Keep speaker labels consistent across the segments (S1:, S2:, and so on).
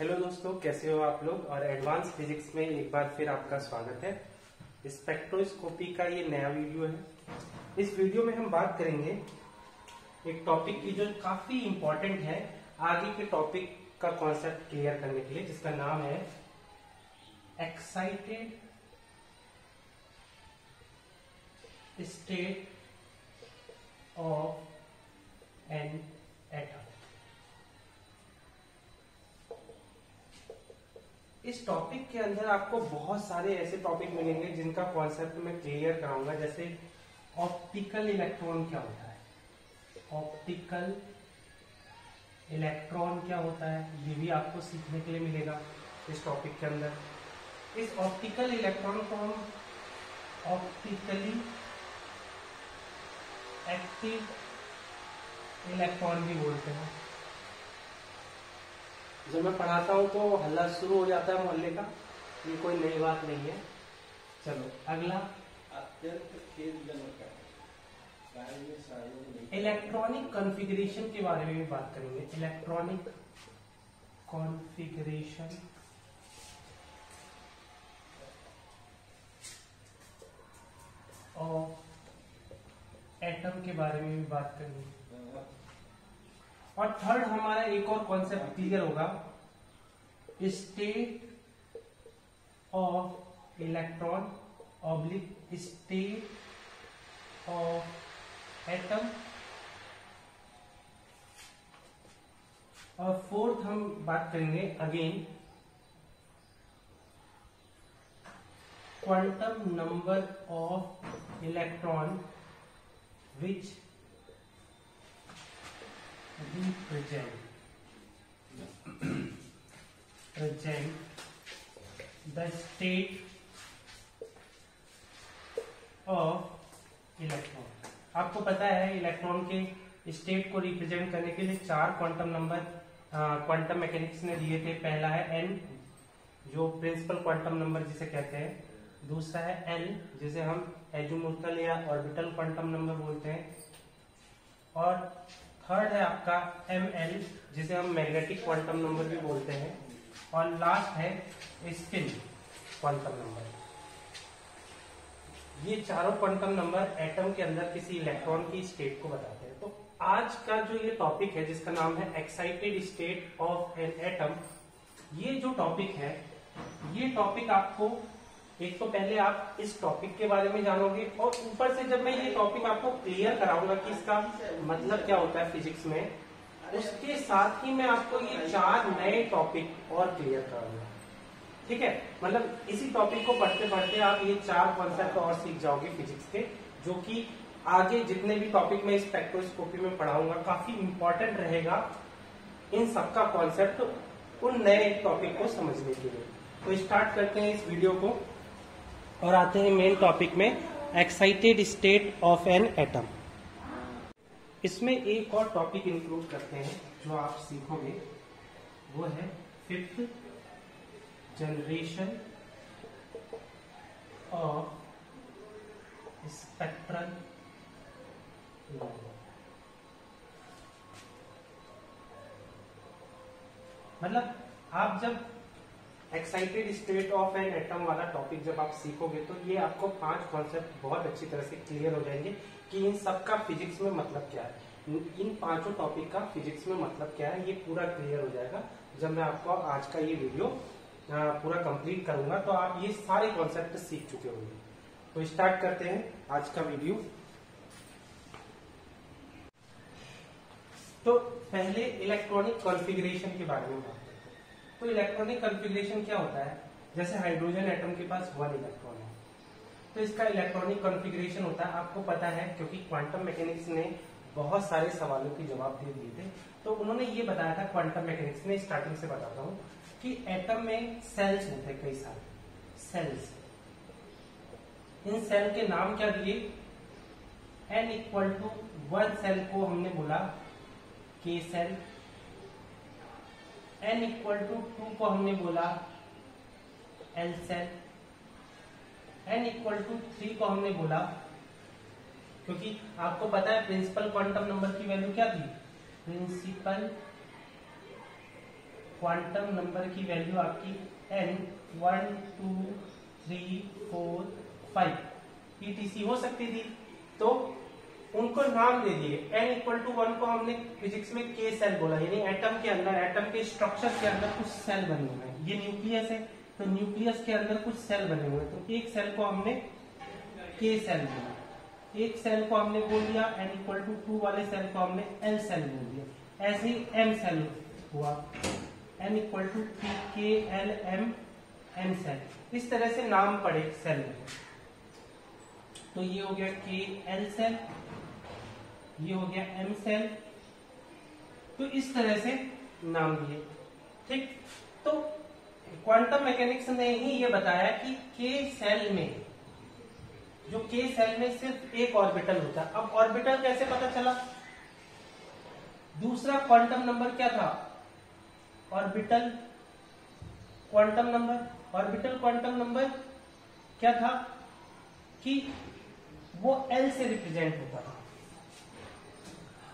S1: Hello दोस्तों, कैसे हो आप लोग। और एडवांस फिजिक्स में एक बार फिर आपका स्वागत है। स्पेक्ट्रोस्कोपी का ये नया वीडियो है। इस वीडियो में हम बात करेंगे एक टॉपिक की जो काफी इंपॉर्टेंट है आगे के टॉपिक का कॉन्सेप्ट क्लियर करने के लिए, जिसका नाम है excited state of an atom. इस टॉपिक के अंदर आपको बहुत सारे ऐसे टॉपिक मिलेंगे जिनका कॉन्सेप्ट मैं क्लियर कराऊंगा, जैसे ऑप्टिकल इलेक्ट्रॉन क्या होता है, ऑप्टिकल इलेक्ट्रॉन क्या होता है, ये भी आपको सीखने के लिए मिलेगा इस टॉपिक के अंदर। इस ऑप्टिकल इलेक्ट्रॉन को हम ऑप्टिकली एक्टिव इलेक्ट्रॉन भी बोलते हैं। जब मैं पढ़ाता हूँ तो हल्ला शुरू हो जाता है मोहल्ले का, ये कोई नई बात नहीं है। चलो अगला,
S2: अत्यंत खेदजनक है।
S1: इलेक्ट्रॉनिक कॉन्फ़िगरेशन के बारे में भी बात करेंगे। इलेक्ट्रॉनिक कॉन्फ़िगरेशन और एटम के बारे में भी बात करेंगे। और थर्ड हमारा एक और कॉन्सेप्ट क्लियर होगा, state of electron oblique state of atom. और फोर्थ हम बात करेंगे again quantum number of electron which present the state of electron। आपको पता है इलेक्ट्रॉन के स्टेट को रिप्रेजेंट करने के लिए चार क्वांटम नंबर क्वांटम मैकेनिक्स ने दिए थे। पहला है n, जो प्रिंसिपल क्वांटम नंबर जिसे कहते हैं। दूसरा है l, जिसे हम एजीमुथल या ऑर्बिटल क्वांटम नंबर बोलते हैं। और थर्ड है आपका ml, जिसे हम मैग्नेटिक क्वांटम नंबर भी बोलते हैं। और लास्ट है स्पिन क्वांटम नंबर। ये चारों क्वांटम नंबर एटम के अंदर किसी इलेक्ट्रॉन की स्टेट को बताते हैं। तो आज का जो ये टॉपिक है, जिसका नाम है excited state of an atom, ये जो टॉपिक है, ये टॉपिक आपको एक तो पहले आप इस टॉपिक के बारे में जानोगे, और ऊपर से जब मैं ये टॉपिक आपको क्लियर कराऊंगा कि इसका मतलब क्या होता है फिजिक्स में, उसके साथ ही मैं आपको ये चार नए टॉपिक और क्लियर कराऊंगा। ठीक है, मतलब इसी टॉपिक को पढ़ते पढ़ते आप ये चार कॉन्सेप्ट और सीख जाओगे फिजिक्स के, जो कि आगे जितने भी टॉपिक में स्पेक्ट्रोस्कोपी में पढ़ाऊंगा काफी इंपॉर्टेंट रहेगा इन सबका कॉन्सेप्ट उन नए टॉपिक को समझने के लिए। तो स्टार्ट करते हैं इस वीडियो को और आते हैं मेन टॉपिक में, excited state of an atom. इसमें एक और टॉपिक इंक्लूड करते हैं जो आप सीखोगे, वो है fifth generation of spectral law. मतलब आप जब excited state of an atom वाला टॉपिक जब आप सीखोगे तो ये आपको 5 कॉन्सेप्ट बहुत अच्छी तरह से क्लियर हो जाएंगे कि इन सब का फिजिक्स में मतलब क्या है। इन पांचों टॉपिक का फिजिक्स में मतलब क्या है, ये पूरा क्लियर हो जाएगा जब मैं आपको आज का ये वीडियो पूरा कंप्लीट करूंगा। तो आप ये सारे कॉन्सेप्ट सीख चुके होंगे। तो स्टार्ट करते हैं आज का वीडियो। तो पहले इलेक्ट्रॉनिक कॉन्फ़िगरेशन के बारे में बात। तो इलेक्ट्रॉनिक कॉन्फ़िगरेशन क्या होता है, जैसे हाइड्रोजन एटम के पास 1 इलेक्ट्रॉन है, तो इसका इलेक्ट्रॉनिक कॉन्फ़िगरेशन होता है। आपको पता है क्योंकि क्वांटम मैकेनिक्स ने बहुत सारे सवालों के जवाब दे दिए थे, तो उन्होंने ये बताया था, क्वांटम मैकेनिक्स ने, स्टार्टिंग से बताता हूँ, कि एटम में सेल्स होते हैं, कई सारे सेल्स। इन सेल के नाम क्या दिए, n=1 सेल को हमने बोला K सेल, n=2 को हमने बोला L सेल, n=3 को हमने बोला, क्योंकि आपको पता है प्रिंसिपल क्वांटम नंबर की वैल्यू क्या थी, प्रिंसिपल क्वांटम नंबर की वैल्यू आपकी n 1 2 3 4 5 etc हो सकती थी, तो उनको नाम दे दिए। n इक्वल टू 1 को हमने फिजिक्स में के सेल बोला, यानी एटम के अंदर, एटम के स्ट्रक्चर के अंदर कुछ सेल बने हुए हैं। ये न्यूक्लियस है, तो न्यूक्लियस के अंदर कुछ सेल बने हुए हैं, तो एक सेल को हमने के सेल बोला, एक सेल को हमने बोल दिया n इक्वल टू 2 वाले सेल को हमने l सेल बोल दिया। ऐसे ही m सेल हुआ, n equal to k l m n shell, इस तरह से नाम पड़े सेल में। तो ये हो गया k l सेल, ये हो गया m सेल, तो इस तरह से नाम दिए। ठीक, तो क्वांटम मैकेनिक्स ने ही ये बताया कि k सेल में, जो k सेल में सिर्फ एक ऑर्बिटल होता है। अब ऑर्बिटल कैसे पता चला? दूसरा क्वांटम नंबर क्या था? Orbital quantum number. Orbital quantum number क्या था कि वो L से रिप्रेजेंट होता था,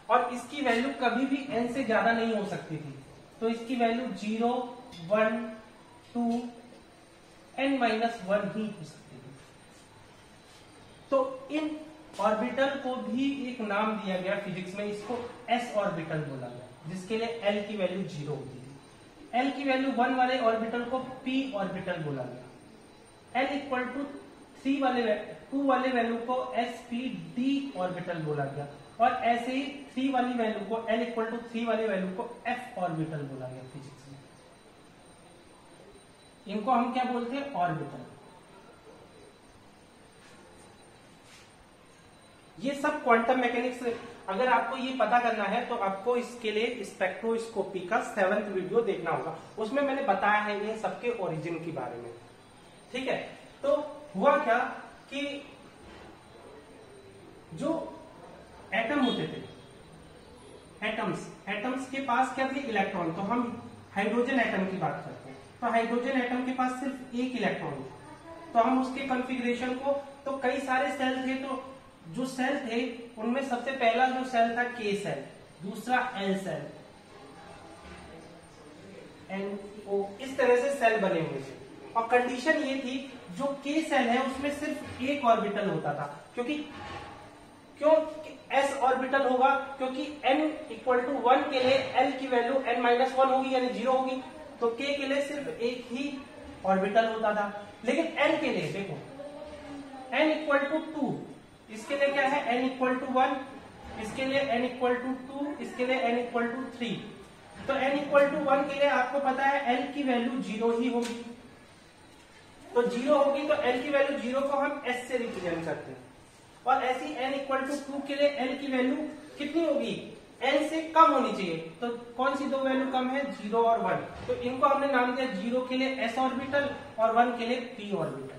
S1: और इसकी वैल्यू कभी भी n से ज्यादा नहीं हो सकती थी। तो इसकी वैल्यू 0 1 2 n माइनस 1 ही हो सकती थी। तो इन ऑर्बिटल को भी एक नाम दिया गया फिजिक्स में, इसको s ऑर्बिटल बोला गया, जिसके लिए L की वैल्यू 0 होती थी। L की वैल्यू 1 वाले ऑर्बिटल को p ऑर्बिटल बोला गया। L इक्वल टू 2 वाले वैल्यू को sp d ऑर्बिटल बोला गया, और ऐसे ही 3 वाली वैल्यू को, L इक्वल टू 3 वाली वैल्यू को f ऑर्बिटल बोला गया फिजिक्स में। इनको हम क्या बोलते हैं? ऑर्बिटल। ये सब क्वांटम मैकेनिक्स। अगर आपको ये पता करना है तो आपको इसके लिए स्पेक्ट्रोस्कोपी का 7th वीडियो देखना होगा, उसमें मैंने बताया है ये सबके ओरिजिन के बारे में। ठीक है, तो हुआ क्या कि जो एटम होते थे, एटम्स के पास क्या थे? इलेक्ट्रॉन। तो हम हाइड्रोजन एटम की बात करते हैं, तो हाइड्रोजन एटम के पास सिर्फ एक इलेक्ट्रॉन था। तो हम उसके कॉन्फ़िगरेशन को, तो कई सारे सेल थे, तो जो सेल थे उनमें सबसे पहला जो सेल था के सेल, दूसरा एल सेल, NO, इस तरह से सेल बने हुए थे। और कंडीशन ये थी, जो के सेल है उसमें सिर्फ एक ऑर्बिटल होता था। क्यों s ऑर्बिटल होगा? क्योंकि n इक्वल टू 1 के लिए l की वैल्यू n माइनस 1 होगी, यानी 0 होगी, तो k के लिए सिर्फ एक ही ऑर्बिटल होता था। लेकिन n के लिए देखो, n इक्वल टू 2, इसके लिए क्या है? n इक्वल टू 1, इसके लिए n इक्वल टू 2, इसके लिए n इक्वल टू 3। तो n इक्वल टू 1 के लिए आपको पता है l की वैल्यू 0 ही होगी, तो 0 होगी, तो l की वैल्यू 0 को हम s से रिप्रेजेंट करते हैं। और ऐसी n इक्वल टू 2 के लिए l की वैल्यू कितनी होगी? n से कम होनी चाहिए। तो कौन सी दो वैल्यू कम है? 0 और 1। तो इनको हमने नाम दिया, 0 के लिए s ऑर्बिटल और 1 के लिए p ऑर्बिटल।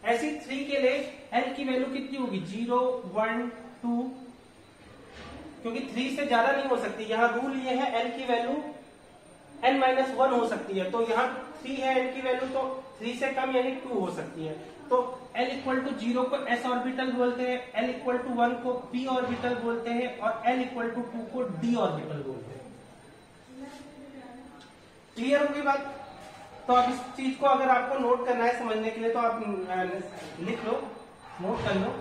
S1: ऐसी 3 के लिए l की वैल्यू कितनी होगी? 0 1 2, क्योंकि 3 से ज्यादा नहीं हो सकती। यहाँ रूल ये है, l की वैल्यू n माइनस 1 हो सकती है, तो यहाँ 3 है l की वैल्यू, तो 3 से कम यानी 2 हो सकती है। तो l इक्वल टू 0 को s ऑर्बिटल बोलते हैं, l इक्वल टू 1 को p ऑर्बिटल बोलते हैं, और l इक्वल टू 2 को d ऑर्बिटल बोलते हैं। क्लियर होगी बात? तो अब इस चीज को अगर आपको नोट करना है समझने के लिए, तो आप लिख लो, नोट कर लो,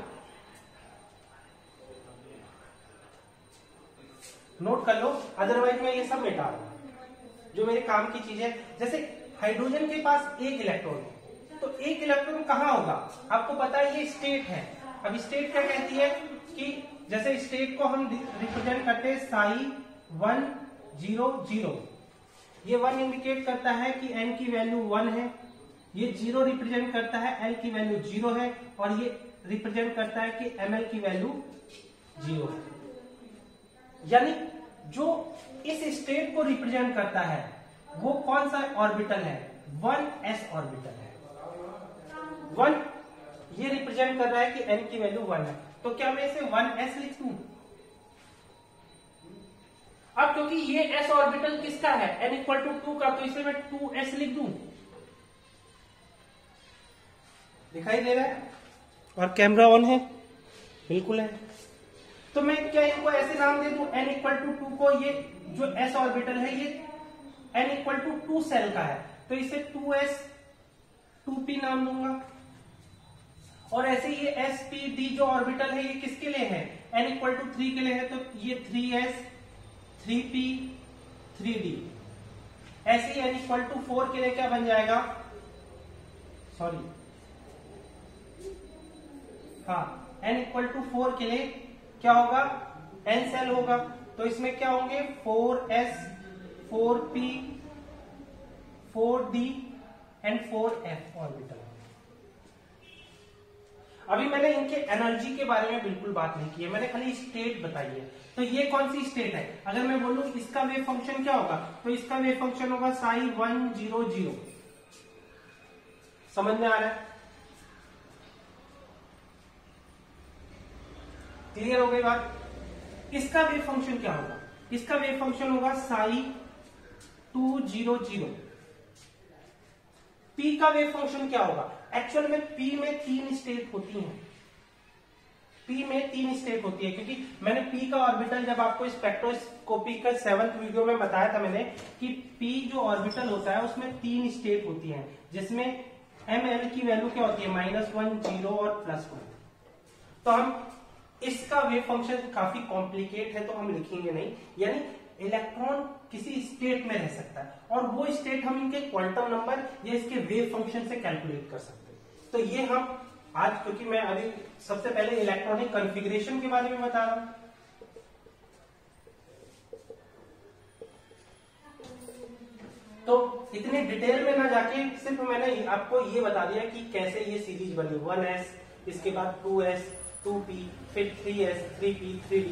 S1: नोट कर लो, अदरवाइज मैं ये सब मिटा दूं जो मेरे काम की चीज है। जैसे हाइड्रोजन के पास एक इलेक्ट्रॉन है, तो एक इलेक्ट्रॉन कहाँ होगा? आपको पता है ये स्टेट है। अब स्टेट क्या कहती है कि जैसे स्टेट को हम रिप्रेजेंट करते हैं साई 1 0 0। ये 1 इंडिकेट करता है कि n की वैल्यू 1 है, ये 0 रिप्रेजेंट करता है l की वैल्यू 0 है, और ये रिप्रेजेंट करता है कि ml की वैल्यू 0 है। यानी जो इस स्टेट को रिप्रेजेंट करता है वो कौन सा ऑर्बिटल है? 1s ऑर्बिटल है। 1 ये रिप्रेजेंट कर रहा है कि n की वैल्यू 1 है, तो क्या मैं इसे 1s लिख दूं? अब क्योंकि ये s ऑर्बिटल किसका है? n इक्वल टू 2 का, तो इसे मैं 2s लिख दूं। दिखाई दे रहा है? और कैमरा ऑन है? बिल्कुल है। तो मैं क्या इनको ऐसे नाम दे दूं, n इक्वल टू 2 को, ये जो s ऑर्बिटल है ये n इक्वल टू 2 सेल का है तो इसे 2s 2p नाम दूंगा। और ऐसे ये sp d जो ऑर्बिटल है ये किसके लिए है, n इक्वल टू 3 के लिए है तो ये 3s 3p 3d। ऐसे ही n इक्वल टू 4 के लिए क्या बन जाएगा, सॉरी हाँ n इक्वल टू 4 के लिए क्या होगा, n सेल होगा तो इसमें क्या होंगे 4s 4p 4d and 4f orbital. अभी मैंने इनके एनर्जी के बारे में बिल्कुल बात नहीं की है, मैंने खाली स्टेट बताई है। तो ये कौन सी स्टेट है, अगर मैं बोलूं इसका वेव फंक्शन क्या होगा तो इसका वेव फंक्शन होगा साई 1 0 0। समझ में आ रहा है, क्लियर हो गई बात। इसका वेव फंक्शन क्या होगा, इसका वेव फंक्शन होगा साई 2 0 0। पी का वेव फंक्शन क्या होगा, एक्चुअल में पी में 3 स्टेट होती हैं, पी में 3 स्टेट होती है क्योंकि मैंने पी का ऑर्बिटल जब आपको स्पेक्ट्रोस्कोपी का 7th वीडियो में बताया था मैंने कि पी जो ऑर्बिटल होता है उसमें 3 स्टेट होती हैं जिसमें ml की वैल्यू क्या होती है -1 0 और +1। तो हम इसका वेव फंक्शन काफी कॉम्प्लिकेट है तो हम लिखेंगे नहीं, यानी इलेक्ट्रॉन किसी स्टेट में रह सकता है और वो स्टेट हम इनके क्वांटम नंबर या इसके वेव फंक्शन से कैलकुलेट कर सकते हैं। तो ये हम आज, क्योंकि मैं अभी सबसे पहले इलेक्ट्रॉनिक कॉन्फ़िगरेशन के बारे में बता रहा हूं, तो इतने डिटेल में ना जाके सिर्फ मैंने आपको ये बता दिया कि कैसे ये सीरीज बनी, 1s इसके बाद 2s 2p फिर 3s 3p 3d,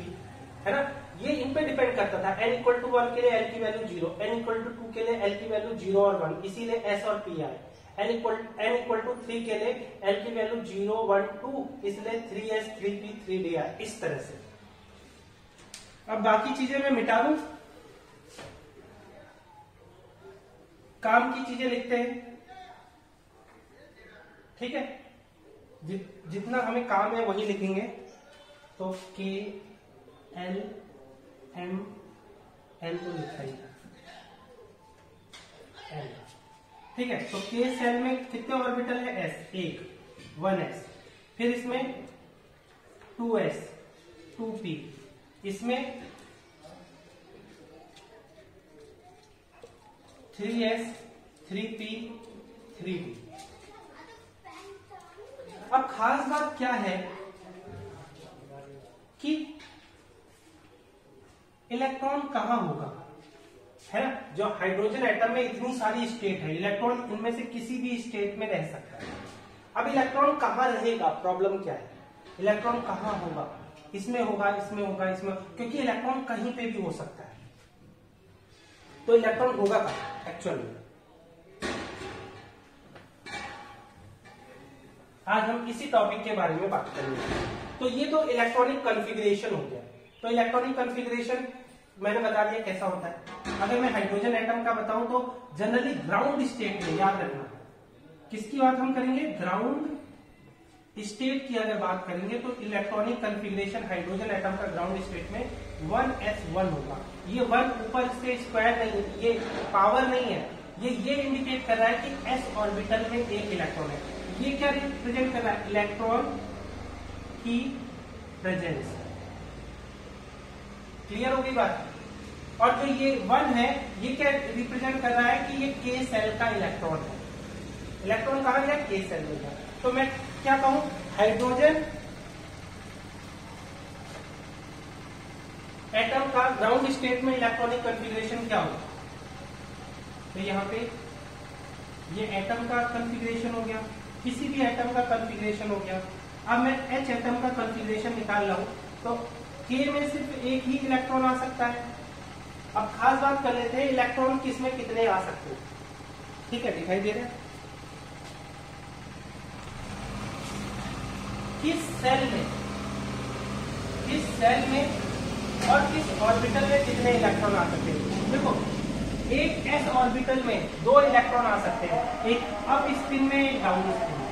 S1: है ना। ये इन पे डिपेंड करता था, n इक्वल टू 1 के लिए l की वैल्यू 0, n इक्वल टू 2 के लिए l की वैल्यू 0 और 1, इसीलिए s और p आए। n इक्वल टू 3 के लिए l की वैल्यू 0 1 2, इसलिए 3s 3p 3d आए, इस तरह से। अब बाकी चीजें मैं मिटा दूं, काम की चीजें लिखते हैं, ठीक है। जितना हमें काम है वही लिखेंगे। तो k l m l तो लिखा ही l, ठीक है। तो k सेल में कितने ऑर्बिटल है, s 1 1s, फिर इसमें 2s 2p, इसमें 3s 3p 3p। अब खास बात क्या है कि इलेक्ट्रॉन कहां होगा, है ना। जो हाइड्रोजन एटम में इतनी सारी स्टेट है, इलेक्ट्रॉन इनमें से किसी भी स्टेट में रह सकता है। अब इलेक्ट्रॉन कहां रहेगा, प्रॉब्लम क्या है, इलेक्ट्रॉन कहां होगा, इसमें होगा इसमें होगा इसमें, क्योंकि इलेक्ट्रॉन कहीं पे भी हो सकता है। तो इलेक्ट्रॉन होगा कहां एक्चुअल में, आज हम इसी टॉपिक के बारे में बात करेंगे। तो ये तो इलेक्ट्रॉनिक कॉन्फ़िगरेशन हो गया। तो इलेक्ट्रॉनिक कॉन्फ़िगरेशन मैंने बता दिया कैसा होता है। अगर मैं हाइड्रोजन एटम का बताऊं तो जनरली ग्राउंड स्टेट में, याद रखना किसकी बात हम करेंगे, ग्राउंड स्टेट की अगर बात करेंगे तो इलेक्ट्रॉनिक कॉन्फ़िगरेशन हाइड्रोजन एटम का ग्राउंड स्टेट में 1s1 होगा। ये 1 ऊपर से स्क्वायर नहीं, ये पावर नहीं है, ये इंडिकेट कर रहा है कि s ऑर्बिटल में एक इलेक्ट्रॉन है। ये क्या रिप्रेजेंट कर रहा है, इलेक्ट्रॉन की प्रेजेंस। क्लियर हो गई बात। और जो ये 1 है ये क्या रिप्रेजेंट कर रहा है कि ये k सेल का इलेक्ट्रॉन है। इलेक्ट्रॉन कहां गया, k सेल में गया। तो मैं क्या कहूं, हाइड्रोजन एटम का ग्राउंड स्टेट में इलेक्ट्रॉनिक कॉन्फ़िगरेशन क्या होगा। तो यहाँ पे ये एटम का कॉन्फ़िगरेशन हो गया, किसी भी एटम का कॉन्फ़िगरेशन हो गया। अब मैं H एटम का कॉन्फ़िगरेशन निकाल रहा हूं तो K में सिर्फ एक ही इलेक्ट्रॉन आ सकता है। अब खास बात कर लेते हैं इलेक्ट्रॉन किसमें कितने आ सकते हैं, ठीक है। दिखाई दे रहा है किस सेल में और किस ऑर्बिटल में कितने इलेक्ट्रॉन आ सकते हैं। देखो एक s ऑर्बिटल में 2 इलेक्ट्रॉन आ सकते हैं, एक अप स्पिन में एक डाउन स्पिन में।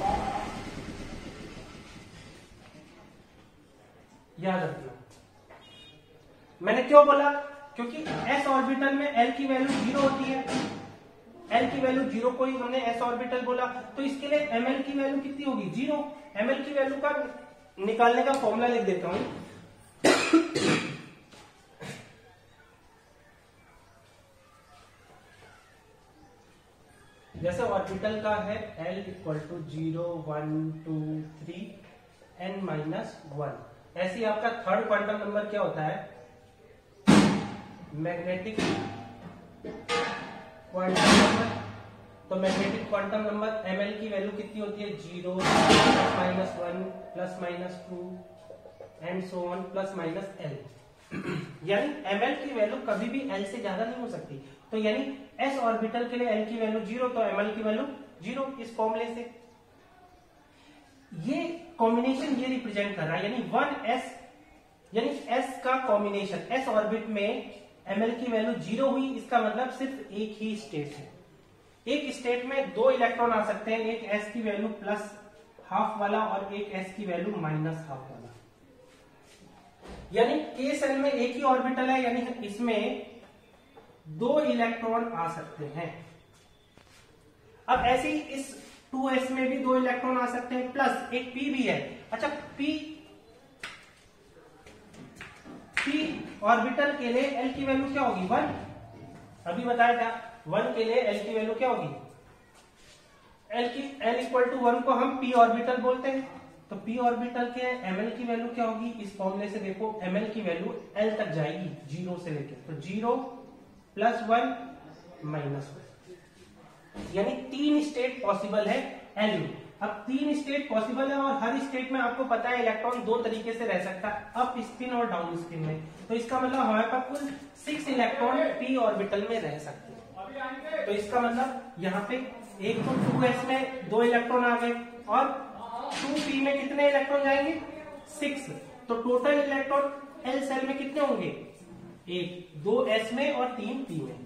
S1: याद रखना मैंने क्यों बोला क्योंकि s ऑर्बिटल में l की वैल्यू 0 होती है, l की वैल्यू 0 को ही हमने s ऑर्बिटल बोला, तो इसके लिए ml की वैल्यू कितनी होगी 0। ml की वैल्यू का निकालने का फॉर्मूला लिख देता हूं। जैसे ऑर्बिटल का है l equal to 0 1 2 3 n minus 1। ऐसे ही आपका थर्ड क्वांटम नंबर क्या होता है, मैग्नेटिक क्वांटम नंबर। तो मैग्नेटिक क्वांटम नंबर ml की वैल्यू कितनी होती है 0 plus minus 1 plus minus 2 and so on plus minus l। यानी ml की वैल्यू कभी भी l से ज्यादा नहीं हो सकती। तो यानी s ऑर्बिटल के लिए l की वैल्यू 0, तो ml की वैल्यू 0 इस फॉर्मूले से। ये कॉम्बिनेशन ये रिप्रेजेंट कर रहा है, यानी 1s यानी s का कॉम्बिनेशन, s ऑर्बिट में ml की वैल्यू 0 हुई, इसका मतलब सिर्फ एक ही स्टेट है। एक स्टेट में दो इलेक्ट्रॉन आ सकते हैं, एक s की वैल्यू प्लस हाफ वाला और एक s की वैल्यू माइनस हाफ वाला। यानी k सेल में एक ही ऑर्बिटल है, यानी इसमें दो इलेक्ट्रॉन आ सकते हैं। अब ऐसे ही इस 2s में भी दो इलेक्ट्रॉन आ सकते हैं, प्लस एक p भी है। अच्छा, p ऑर्बिटल के लिए l की वैल्यू क्या होगी 1। अभी बताया था 1 के लिए l की वैल्यू क्या होगी, l इक्वल टू 1 को हम p ऑर्बिटल बोलते हैं। तो p ऑर्बिटल के ml की वैल्यू क्या होगी, इस फॉर्मूले से देखो ml की वैल्यू l तक जाएगी 0 से लेकर, तो 0 प्लस 1 माइनस 1, यानी 3 स्टेट पॉसिबल है l में। अब 3 स्टेट पॉसिबल है और हर स्टेट में आपको पता है इलेक्ट्रॉन दो तरीके से रह सकता है, अप स्पिन और डाउन स्पिन में। तो इसका मतलब हमारे पास कुल 6 इलेक्ट्रॉन p ऑर्बिटल में रह सकते हैं। तो इसका मतलब यहाँ पे एक तो 2s में दो इलेक्ट्रॉन आ गए और 2p में कितने इलेक्ट्रॉन जाएंगे 6। तो टोटल इलेक्ट्रॉन l सेल में कितने होंगे, एक, 2s में और 3p में।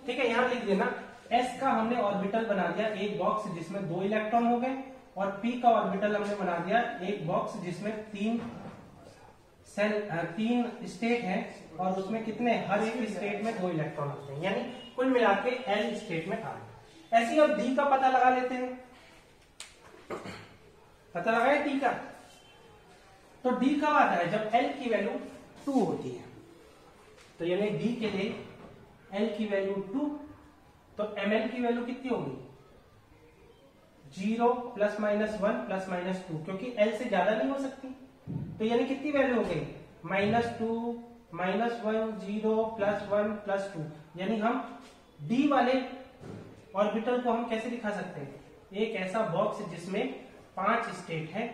S1: ठीक है, यहाँ लिख देना s का हमने ऑर्बिटल बना दिया एक बॉक्स जिसमें दो इलेक्ट्रॉन हो गए, और p का ऑर्बिटल हमने बना दिया एक बॉक्स जिसमें 3 स्टेट है और उसमें कितने, हर एक स्टेट में दो इलेक्ट्रॉन होते हैं, यानी कुल मिला के l स्टेट में आ गए। ऐसे ही अब d का पता लगा लेते हैं। पता लगाए d का, तो d कब आता है, जब l की वैल्यू 2 होती है। तो यानी d के लिए l की वैल्यू 2, तो ml की वैल्यू कितनी होगी 0 प्लस माइनस 1 प्लस माइनस 2, क्योंकि l से ज्यादा नहीं हो सकती। तो यानी कितनी वैल्यू हो गई -2 -1 0 प्लस 1 प्लस 2। यानी हम d वाले ऑर्बिटल को हम कैसे दिखा सकते हैं, एक ऐसा बॉक्स जिसमें 5 स्टेट है।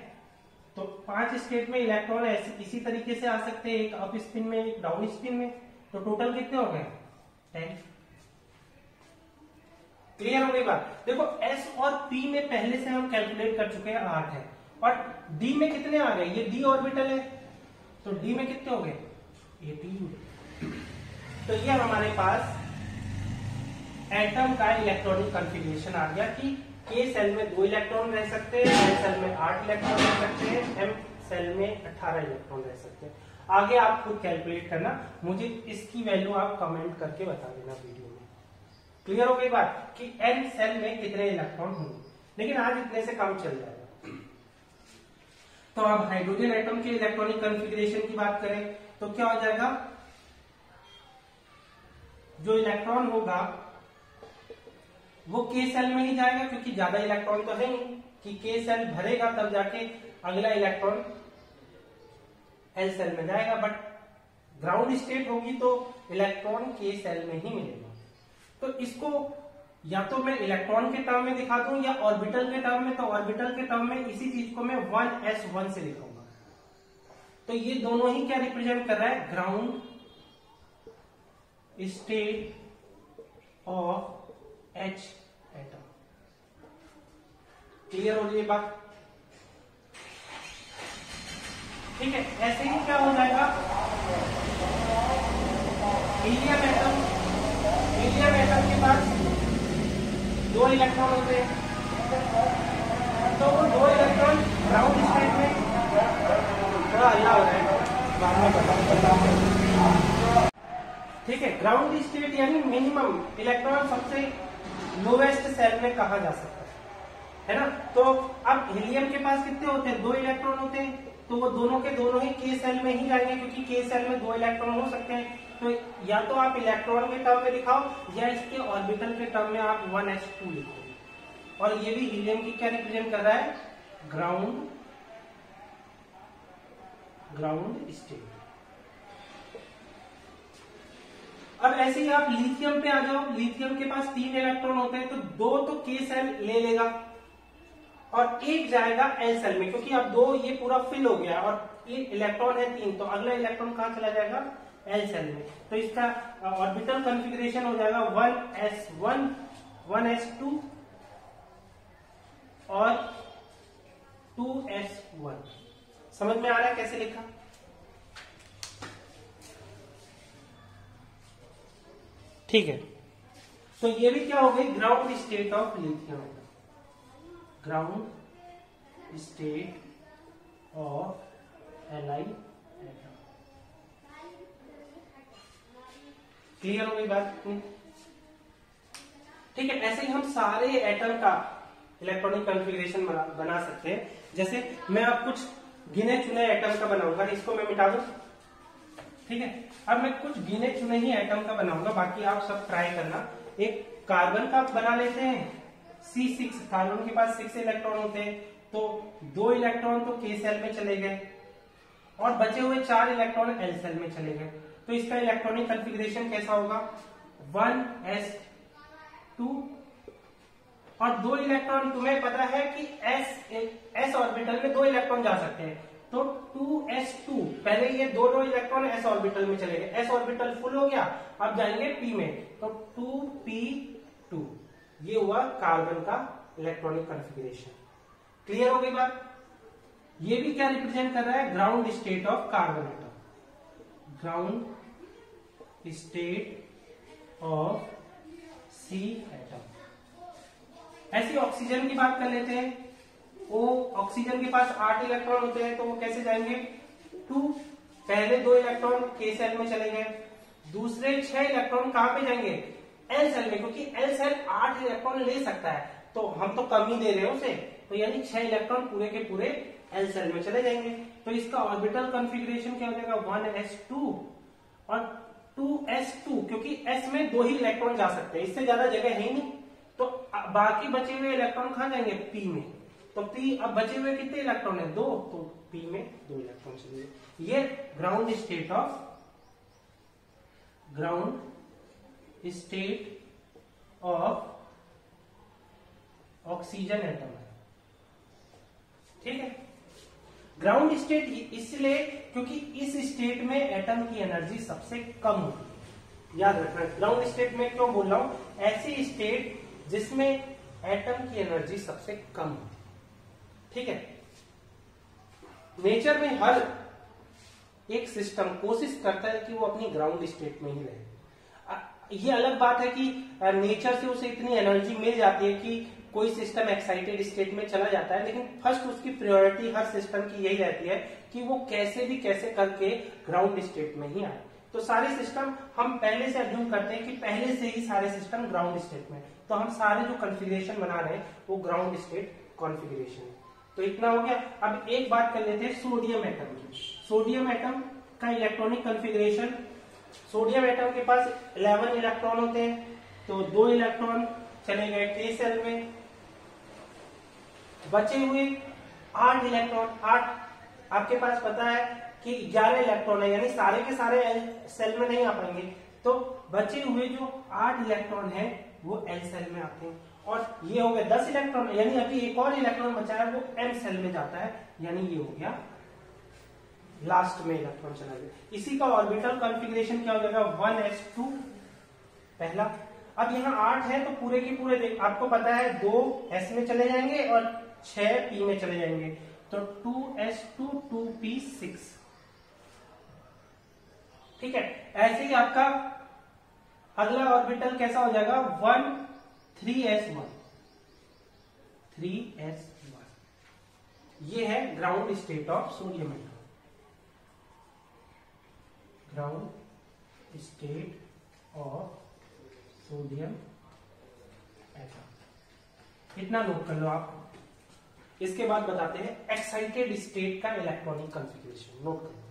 S1: तो 5 स्टेट में इलेक्ट्रॉन इसी तरीके से आ सकते हैं, एक अप स्पिन में एक डाउन स्पिन में। तो टोटल कितने हो गए 10। क्लियर हो गई बात। देखो s और p में पहले से हम कैलकुलेट कर चुके हैं 8 है, और d में कितने आ गए, ये d ऑर्बिटल है, तो d में कितने हो गए 18। तो ये हमारे पास एटम का इलेक्ट्रॉनिक कॉन्फ़िगरेशन आ गया कि k सेल में 2 इलेक्ट्रॉन रह सकते हैं, l सेल में 8 इलेक्ट्रॉन रह सकते हैं, m सेल में 18 इलेक्ट्रॉन रह सकते हैं। आगे आप खुद कैलकुलेट करना, मुझे इसकी वैल्यू आप कमेंट करके बता देना वीडियो में। क्लियर हो गई बात कि n सेल में कितने इलेक्ट्रॉन होंगे, लेकिन आज इतने से काम चल जाएगा। तो अब हाइड्रोजन एटम के इलेक्ट्रॉनिक कॉन्फ़िगरेशन की बात करें तो क्या हो जाएगा, जो इलेक्ट्रॉन होगा वो k सेल में ही जाएगा, क्योंकि ज्यादा इलेक्ट्रॉन तो है नहीं कि k सेल भरेगा तब जाके अगला इलेक्ट्रॉन l सेल में जाएगा। बट ग्राउंड स्टेट होगी तो इलेक्ट्रॉन k सेल में ही मिलेगा। तो इसको या तो मैं इलेक्ट्रॉन के टर्म में दिखा दूं या ऑर्बिटल के टर्म में। तो ऑर्बिटल के टर्म में इसी चीज को मैं 1s1 से लिखूंगा। तो ये दोनों ही क्या रिप्रेजेंट कर रहा है, ground state of H atom. Clear हो रही है बात, ठीक है। ऐसे ही क्या हो जाएगा, हीलियम एटम, हीलियम एटम के पास 2 इलेक्ट्रॉन होते हैं, तो वो 2 इलेक्ट्रॉन ग्राउंड स्टेट में, थोड़ा हल्ला हो रहा है बाद में बताऊं। ठीक है, ग्राउंड स्टेट यानी मिनिमम इलेक्ट्रॉन सबसे लोवेस्ट सेल में कहा जा सकता है ना। तो अब हीलियम के पास कितने होते हैं, 2 इलेक्ट्रॉन होते हैं, तो वो दोनों के दोनों ही के सेल में ही जाएंगे, क्योंकि के सेल में 2 इलेक्ट्रॉन हो सकते हैं। तो या तो आप इलेक्ट्रॉन के टर्म में लिखाओ या इसके ऑर्बिटल के टर्म में आप 1s2 लिखो। और ये भी हीलियम की क्या रिप्रेजेंट कर रहा है, ग्राउंड स्टेट। अब ऐसे ही आप लिथियम पे आ जाओ, लिथियम के पास 3 इलेक्ट्रॉन होते हैं, तो 2 तो के सेल ले लेगा और 1 जाएगा एल सेल में, क्योंकि अब 2 ये पूरा फिल हो गया और ये इलेक्ट्रॉन है 3, तो अगला इलेक्ट्रॉन कहां चला जाएगा, एल सेल में। तो इसका ऑर्बिटल कॉन्फ़िगरेशन हो जाएगा 1s1 1s2 और 2s1। समझ में आ रहा है कैसे लिखा। ठीक है, तो ये भी क्या हो गई, ground state of lithium, ground state of L I atom. Clear हो गई बात। ठीक है, ऐसे ही हम सारे एटम का इलेक्ट्रॉनिक कॉन्फ़िगरेशन बना सकते हैं। जैसे मैं अब कुछ गिने चुने एटम का बनाऊंगा, इसको मैं मिटा दूं। ठीक है, अब मैं कुछ गिने चुने ही एटम का बनाऊंगा, बाकी आप सब ट्राई करना। एक कार्बन का बना लेते हैं, C6, कार्बन के पास 6 इलेक्ट्रॉन होते हैं, तो 2 इलेक्ट्रॉन तो के सेल में चले गए और बचे हुए 4 इलेक्ट्रॉन एल सेल में चले गए। तो इसका इलेक्ट्रॉनिक कॉन्फ़िगरेशन कैसा होगा, 1s2 और 2 इलेक्ट्रॉन, तुम्हें पता है कि s ऑर्बिटल में 2 इलेक्ट्रॉन जा सकते हैं, तो 2s2, पहले ये 2 इलेक्ट्रॉन s ऑर्बिटल में चले गए, s ऑर्बिटल फुल हो गया, अब जाएंगे p में, तो 2p2। ये हुआ कार्बन का इलेक्ट्रॉनिक कॉन्फ़िगरेशन। क्लियर हो गई बात। ये भी क्या रिप्रेजेंट कर रहा है, ground state of carbon atom, ground state of C atom. ऐसी ऑक्सीजन की बात कर लेते हैं। वो ऑक्सीजन के पास 8 इलेक्ट्रॉन होते हैं, तो वो कैसे जाएंगे, 2, पहले 2 इलेक्ट्रॉन के सेल में चले गए, दूसरे 6 इलेक्ट्रॉन कहां पे जाएंगे, एल सेल में, क्योंकि एल सेल 8 इलेक्ट्रॉन ले सकता है, तो हम तो कम ही दे रहे हैं उसे, तो यानी 6 इलेक्ट्रॉन पूरे के पूरे एल सेल में चले जाएंगे। तो इसका ऑर्बिटल कॉन्फ़िगरेशन क्या हो जाएगा, 1s2 और 2s2, क्योंकि s में 2 ही इलेक्ट्रॉन जा सकते हैं, इससे ज्यादा जगह है ही नहीं, तो बाकी बचे हुए इलेक्ट्रॉन कहां जाएंगे, p में। तो p, अब बचे हुए कितने इलेक्ट्रॉन है, 2, तो p में 2 इलेक्ट्रॉन चले गए। ये ground state of oxygen atom है। ठीक है, ग्राउंड स्टेट इसलिए क्योंकि इस स्टेट में एटम की एनर्जी सबसे कम होती है। याद रखना, ग्राउंड स्टेट में क्यों बोल रहा हूं, ऐसी स्टेट जिसमें एटम की एनर्जी सबसे कम होती है। ठीक है, नेचर में हर एक सिस्टम कोशिश करता है कि वो अपनी ग्राउंड स्टेट में ही रहे। ये अलग बात है कि नेचर से उसे इतनी एनर्जी मिल जाती है कि कोई सिस्टम एक्साइटेड स्टेट में चला जाता है, लेकिन फर्स्ट उसकी प्रायोरिटी हर सिस्टम की यही रहती है कि वो कैसे करके ग्राउंड स्टेट में ही आए। तो सारे सिस्टम हम पहले से अज्यूम करते हैं कि पहले से ही सारे सिस्टम ग्राउंड स्टेट में, तो हम सारे जो कॉन्फ़िगरेशन बना रहे हैं वो ग्राउंड स्टेट कॉन्फ़िगरेशन है। तो इतना हो गया। अब एक बात कर लेते हैं सोडियम एटम की। सोडियम एटम का इलेक्ट्रॉनिक कॉन्फ़िगरेशन, सोडियम एटम के पास 11 इलेक्ट्रॉन होते हैं, तो 2 इलेक्ट्रॉन चले गए के सेल में, बचे हुए 8 इलेक्ट्रॉन, 8 आपके पास पता है कि 11 इलेक्ट्रॉन है, यानी सारे के सारे सेल में नहीं आ पाएंगे, तो बचे हुए जो 8 इलेक्ट्रॉन है वो एल सेल में आते हैं, और ये हो गए 10 इलेक्ट्रॉन, यानी अभी एक और इलेक्ट्रॉन बचा है वो एम सेल में जाता है, यानी ये हो गया लास्ट में इलेक्ट्रॉन चला गया। इसी का ऑर्बिटल कॉन्फ़िगरेशन क्या हो जाएगा, 1s2 पहला। अब यहाँ 8 है तो पूरे के पूरे आपको पता है 2 s में चले जाएंगे और 6 p में चले जाएंगे, तो 2s2 2p6। ठीक है, ऐसे ही आपका अगला ऑर्बिटल कैसा हो जाएगा, 3s1। ये है ground state of sodium atom, ground state of sodium atom. इतना नोट कर लो आप। इसके बाद बताते हैं एक्साइटेड स्टेट का इलेक्ट्रॉनिक कॉन्फ़िगरेशन। नोट कर लो,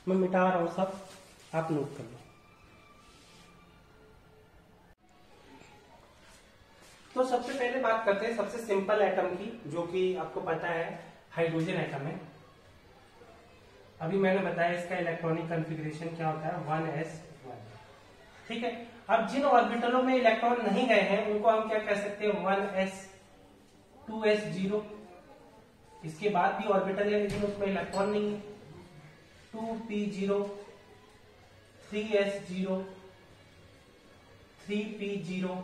S1: मैं मिटा रहा हूं सब, आप नोट कर लो। तो सबसे पहले बात करते हैं सबसे सिंपल एटम की, जो कि आपको पता है हाइड्रोजन एटम है। अभी मैंने बताया इसका इलेक्ट्रॉनिक कॉन्फ़िगरेशन क्या होता है, 1s1। ठीक है, अब जिन ऑर्बिटलों में इलेक्ट्रॉन नहीं गए हैं उनको हम क्या कह सकते हैं, 1s 2s0। इसके बाद भी ऑर्बिटल है लेकिन उसमें इलेक्ट्रॉन नहीं है, 2p0 3s0 3p0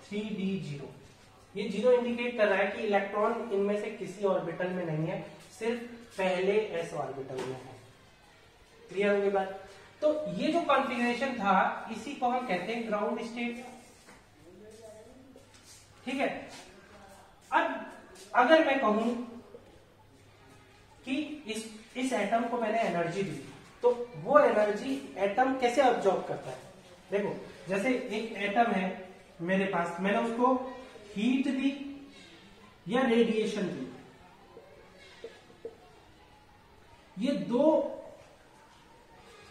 S1: 3d0। ये जीरो इंडिकेट कर रहा है कि इलेक्ट्रॉन इनमें से किसी ऑर्बिटल में नहीं है, सिर्फ पहले s ऑर्बिटल में है। क्लियर हो गई बात? तो ये जो कॉन्फ़िगरेशन था इसी को हम कहते हैं ग्राउंड स्टेट। ठीक है, अब अगर मैं कहूं कि इस एटम को मैंने एनर्जी दी, तो वो एनर्जी एटम कैसे अब्सॉर्ब करता है? देखो, जैसे एक एटम है मेरे पास, मैंने उसको हीट दी या रेडिएशन दी, ये दो,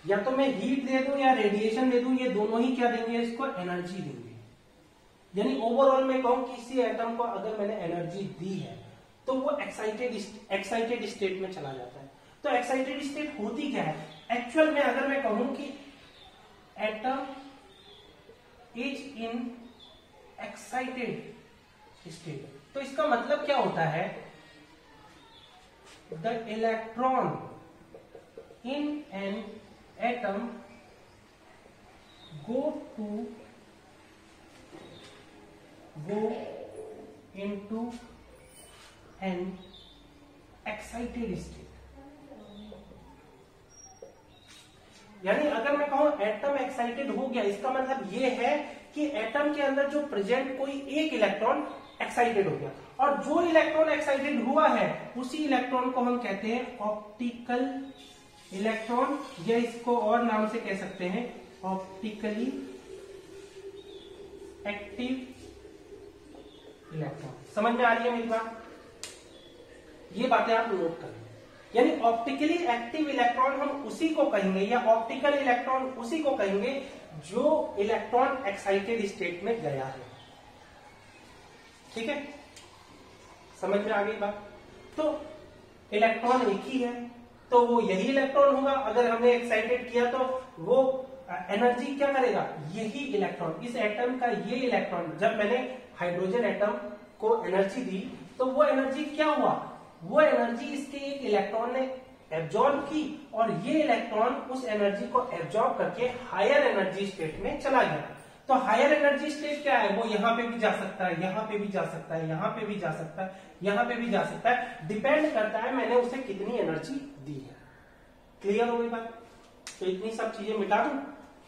S1: या तो मैं हीट दे दूं या रेडिएशन दे दूं, ये दोनों ही क्या देंगे, इसको एनर्जी देंगे। यानी ओवरऑल मैं कहूं कि किसी एटम को अगर मैंने एनर्जी दी है तो वो एक्साइटेड स्टेट में चला जाता है। तो एक्साइटेड स्टेट होती क्या है एक्चुअल में? अगर मैं कहूं कि atom is in excited state, तो इसका मतलब क्या होता है, the electron in an atom go into an excited state। यानी अगर मैं कहूं एटम एक्साइटेड हो गया, इसका मतलब ये है कि एटम के अंदर जो प्रेजेंट कोई एक इलेक्ट्रॉन एक्साइटेड हो गया, और जो इलेक्ट्रॉन एक्साइटेड हुआ है उसी इलेक्ट्रॉन को हम कहते हैं ऑप्टिकल इलेक्ट्रॉन, या इसको और नाम से कह सकते हैं ऑप्टिकली एक्टिव इलेक्ट्रॉन। समझ में आ रही है मेरी बात? ये बातें आप नोट करें। यानी ऑप्टिकली एक्टिव इलेक्ट्रॉन हम उसी को कहेंगे, या ऑप्टिकल इलेक्ट्रॉन उसी को कहेंगे जो इलेक्ट्रॉन एक्साइटेड स्टेट में गया है। ठीक है, समझ में आ गई बात? तो इलेक्ट्रॉन एक ही है तो वो यही इलेक्ट्रॉन होगा। अगर हमने एक्साइटेड किया तो वो एनर्जी क्या करेगा, यही इलेक्ट्रॉन, इस एटम का ये इलेक्ट्रॉन, जब मैंने हाइड्रोजन एटम को एनर्जी दी तो वो एनर्जी क्या हुआ, वो एनर्जी इसके एक इलेक्ट्रॉन ने एब्जॉर्ब की, और ये इलेक्ट्रॉन उस एनर्जी को एब्जॉर्ब करके हायर एनर्जी स्टेट में चला गया। तो हायर एनर्जी स्टेट क्या है, वो यहां पे भी जा सकता है, यहां पे भी जा सकता है, यहां पे भी जा सकता है, यहां पे भी जा सकता है, डिपेंड करता है मैंने उसे कितनी एनर्जी दी है। क्लियर हो गई बात? तो इतनी सब चीजें मिटा दूं।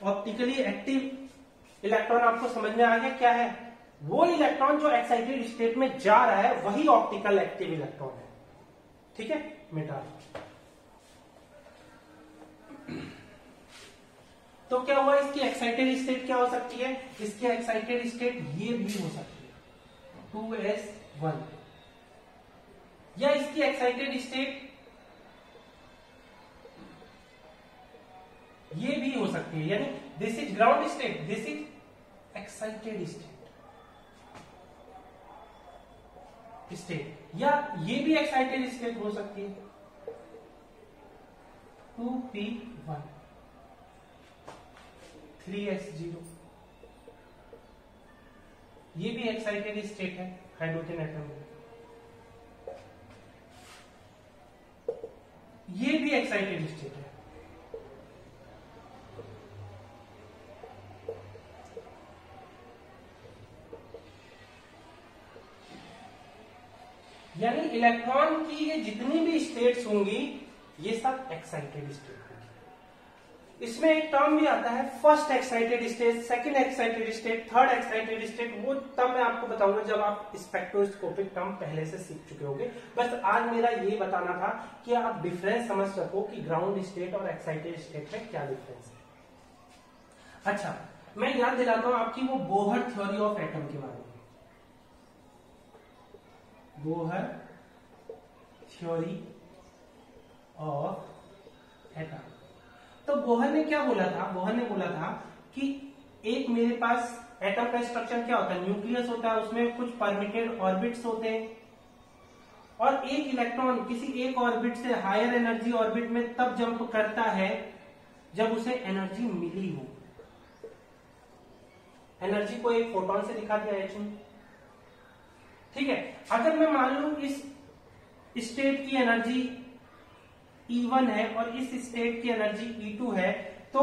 S1: ऑप्टिकली एक्टिव इलेक्ट्रॉन आपको समझ में आ गया क्या है? वो इलेक्ट्रॉन जो एक्साइटेड स्टेट में जा रहा है वही ऑप्टिकल एक्टिव इलेक्ट्रॉन है। ठीक है, मिटा। तो क्या हुआ, इसकी एक्साइटेड स्टेट क्या हो सकती है, इसकी एक्साइटेड स्टेट ये भी हो सकती है 2s1, या इसकी एक्साइटेड स्टेट ये भी हो सकती है। यानी this is ground state, this is excited state, या ये भी एक्साइटेड स्टेट हो सकती है 2p1 3s0, ये भी एक्साइटेड स्टेट है हाइड्रोजन एटम में, ये भी एक्साइटेड स्टेट है। यानी इलेक्ट्रॉन की ये जितनी भी स्टेट्स होंगी ये सब एक्साइटेड स्टेट होंगी। इसमें एक टर्म भी आता है first excited state, second excited state, third excited state. वो तब मैं आपको बताऊंगा जब आप स्पेक्ट्रोस्कोपिक टर्म पहले से सीख चुके होंगे। बस आज मेरा ये बताना था कि आप डिफरेंस समझ सको कि ग्राउंड स्टेट और एक्साइटेड स्टेट में क्या डिफरेंस है। अच्छा, मैं याद दिलाता हूं आपकी वो बोहर थ्योरी ऑफ एटम के बारे में। Bohr theory of atom. तो बोहर ने क्या बोला था? बोहर ने बोला था कि एक मेरे पास एटम का स्ट्रक्चर क्या होता है, न्यूक्लियस होता है, उसमें कुछ परमिटेड ऑर्बिट्स होते हैं, और एक इलेक्ट्रॉन किसी एक ऑर्बिट से हायर एनर्जी ऑर्बिट में तब जंप करता है जब उसे एनर्जी मिली हो। एनर्जी को एक फोटोन से दिखा दिया h। ठीक है, अगर मैं मान लूं इस स्टेट की एनर्जी E1 है और इस स्टेट की एनर्जी E2 है, तो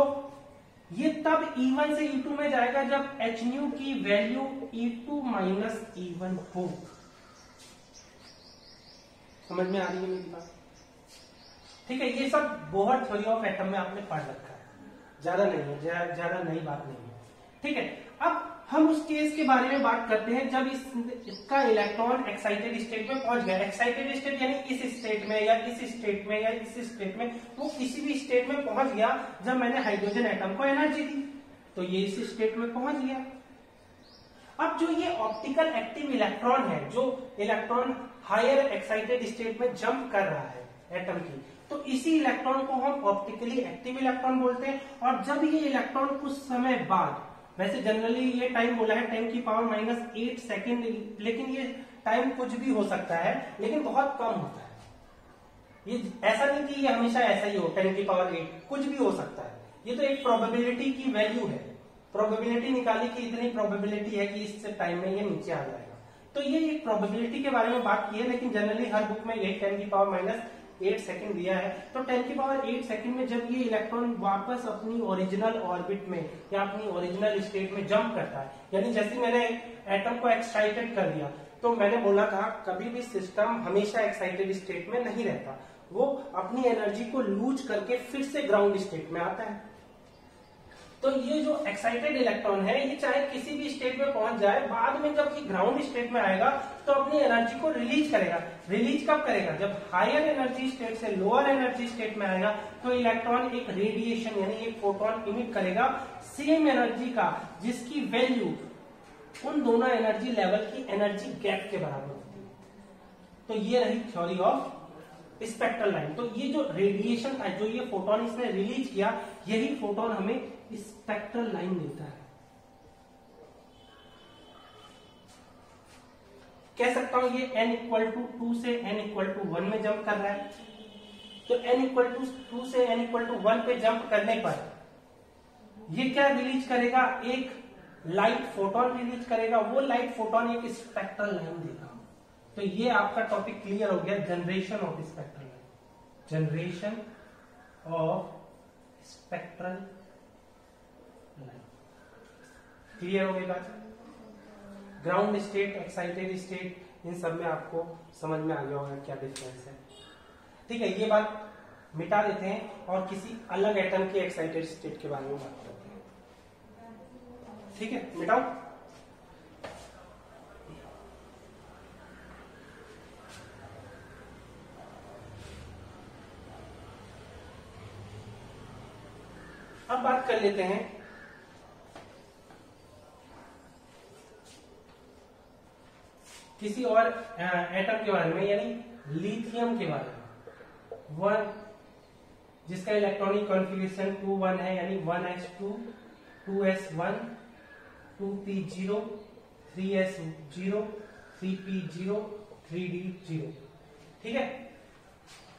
S1: ये तब E1 से E2 में जाएगा जब h न्यू की वैल्यू E2 माइनस E1 हो। समझ में आ रही है मेरी बात? ठीक है, ये सब बोहर थ्योरी ऑफ एटम में आपने पढ़ रखा है, ज्यादा नहीं है, ज्यादा नई बात नहीं है। ठीक है, अब हम उस केस के बारे में बात करते हैं जब इसका इलेक्ट्रॉन एक्साइटेड स्टेट में पहुंच गया। एक्साइटेड स्टेट यानी इस स्टेट में या इस स्टेट में या इस स्टेट में, वो किसी भी स्टेट में पहुंच गया जब मैंने हाइड्रोजन एटम को एनर्जी दी, तो ये इस स्टेट में पहुंच गया। अब जो ये ऑप्टिकल एक्टिव इलेक्ट्रॉन है, जो इलेक्ट्रॉन हायर एक्साइटेड स्टेट में जंप कर रहा है एटम की, तो इसी इलेक्ट्रॉन को हम ऑप्टिकली एक्टिव इलेक्ट्रॉन बोलते हैं। और जब ये इलेक्ट्रॉन कुछ समय बाद, वैसे जनरली ये टाइम बोला है 10⁻⁸ सेकेंड, लेकिन ये टाइम कुछ भी हो सकता है, लेकिन बहुत कम होता है। ये ऐसा नहीं कि ये हमेशा ऐसा ही हो 10⁸, कुछ भी हो सकता है। ये तो एक प्रोबेबिलिटी की वैल्यू है, प्रोबेबिलिटी निकाली कि इतनी प्रोबेबिलिटी है कि इस टाइम में ये नीचे आ जाएगा। तो ये एक प्रोबेबिलिटी के बारे में बात की है, लेकिन जनरली हर बुक में ये 10⁻⁸ सेकंड दिया है। तो 10⁸ सेकंड में जब ये इलेक्ट्रॉन वापस अपनी ओरिजिनल ऑर्बिट में या अपनी ओरिजिनल स्टेट में जंप करता है, यानी जैसे मैंने एटम को एक्साइटेड कर दिया, तो मैंने बोला था कभी भी सिस्टम हमेशा एक्साइटेड स्टेट में नहीं रहता, वो अपनी एनर्जी को लूज करके फिर से ग्राउंड स्टेट में आता है। तो ये जो एक्साइटेड इलेक्ट्रॉन है, ये चाहे किसी भी स्टेट में पहुंच जाए, बाद में जब ये ग्राउंड स्टेट में आएगा तो अपनी एनर्जी को रिलीज करेगा। रिलीज कब करेगा? जब हायर एनर्जी स्टेट से लोअर एनर्जी स्टेट में आएगा, तो इलेक्ट्रॉन एक रेडिएशन यानी एक फोटोन इमिट करेगा सेम एनर्जी का, जिसकी वैल्यू उन दोनों एनर्जी लेवल की एनर्जी गैप के बराबर होती है। तो ये रही थ्योरी ऑफ स्पेक्ट्रल लाइन। तो ये जो रेडिएशन था, जो ये फोटोन इसने रिलीज किया, यही फोटोन हमें स्पेक्ट्रल लाइन मिलता है। कह सकता हूं ये n=2 से n=1 में जंप कर रहा है। तो n=2 से n=1 पे जंप करने पर ये क्या रिलीज करेगा? एक लाइट फोटोन रिलीज करेगा। वो लाइट फोटोन एक स्पेक्ट्रल लाइन देगा। तो ये आपका टॉपिक क्लियर हो गया, generation of spectral line. Generation of spectral line clear हो गई बात? ग्राउंड स्टेट, एक्साइटेड स्टेट, इन सब में आपको समझ में आ गया होगा क्या डिफरेंस है। ठीक है, ये बात मिटा देते हैं और किसी अलग एटम की एक्साइटेड स्टेट के बारे में बात करते हैं। ठीक है, मिटाओ। अब बात कर लेते हैं किसी और एटम के बारे में, यानी लिथियम के बारे में। वन जिसका इलेक्ट्रॉनिक कॉन्फ़िगरेशन 2-1 है, यानी 1s2 2s1 2p0 3s0 3p0 3d0। ठीक है,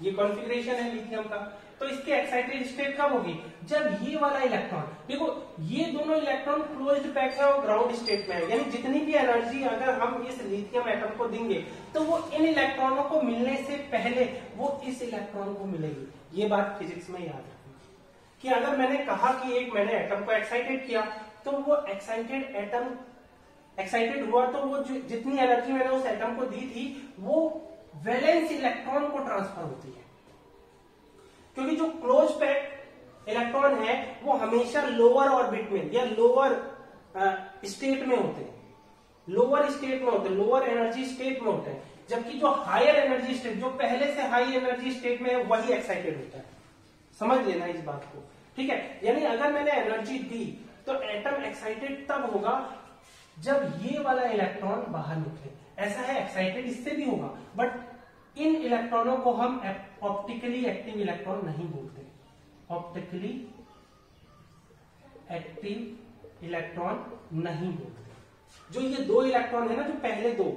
S1: ये कॉन्फ़िगरेशन है लिथियम का। तो इसकी एक्साइटेड स्टेट कब होगी? जब ये वाला इलेक्ट्रॉन, देखो ये दोनों इलेक्ट्रॉन क्लोज्ड पैक है और ग्राउंड स्टेट में है, यानी जितनी भी एनर्जी अगर हम इस लिथियम एटम को देंगे तो वो इन इलेक्ट्रॉनों को मिलने से पहले वो इस इलेक्ट्रॉन को मिलेगी। ये बात फिजिक्स में याद रखनी कि अगर मैंने कहा कि मैंने एटम को एक्साइटेड किया, तो वो एक्साइटेड एटम एक्साइटेड हुआ, तो वो जितनी एनर्जी मैंने उस एटम को दी थी वो वैलेंस इलेक्ट्रॉन को ट्रांसफर होती है। क्योंकि जो क्लोज पैक इलेक्ट्रॉन है वो हमेशा लोअर ऑर्बिट में या लोअर स्टेट में होते हैं, लोअर स्टेट में होते हैं, लोअर एनर्जी स्टेट में होते हैं, जबकि जो हायर एनर्जी स्टेट, जो पहले से हाई एनर्जी स्टेट में है, वही एक्साइटेड होता है। समझ लेना इस बात को। ठीक है, यानी अगर मैंने एनर्जी दी तो एटम एक्साइटेड तब होगा जब ये वाला इलेक्ट्रॉन बाहर निकले। ऐसा है, एक्साइटेड इससे भी होगा, बट इन इलेक्ट्रॉनों को हम ऑप्टिकली एक्टिव इलेक्ट्रॉन नहीं बोलते। ऑप्टिकली एक्टिव इलेक्ट्रॉन नहीं बोलते। जो ये दो इलेक्ट्रॉन है ना, जो पहले दो,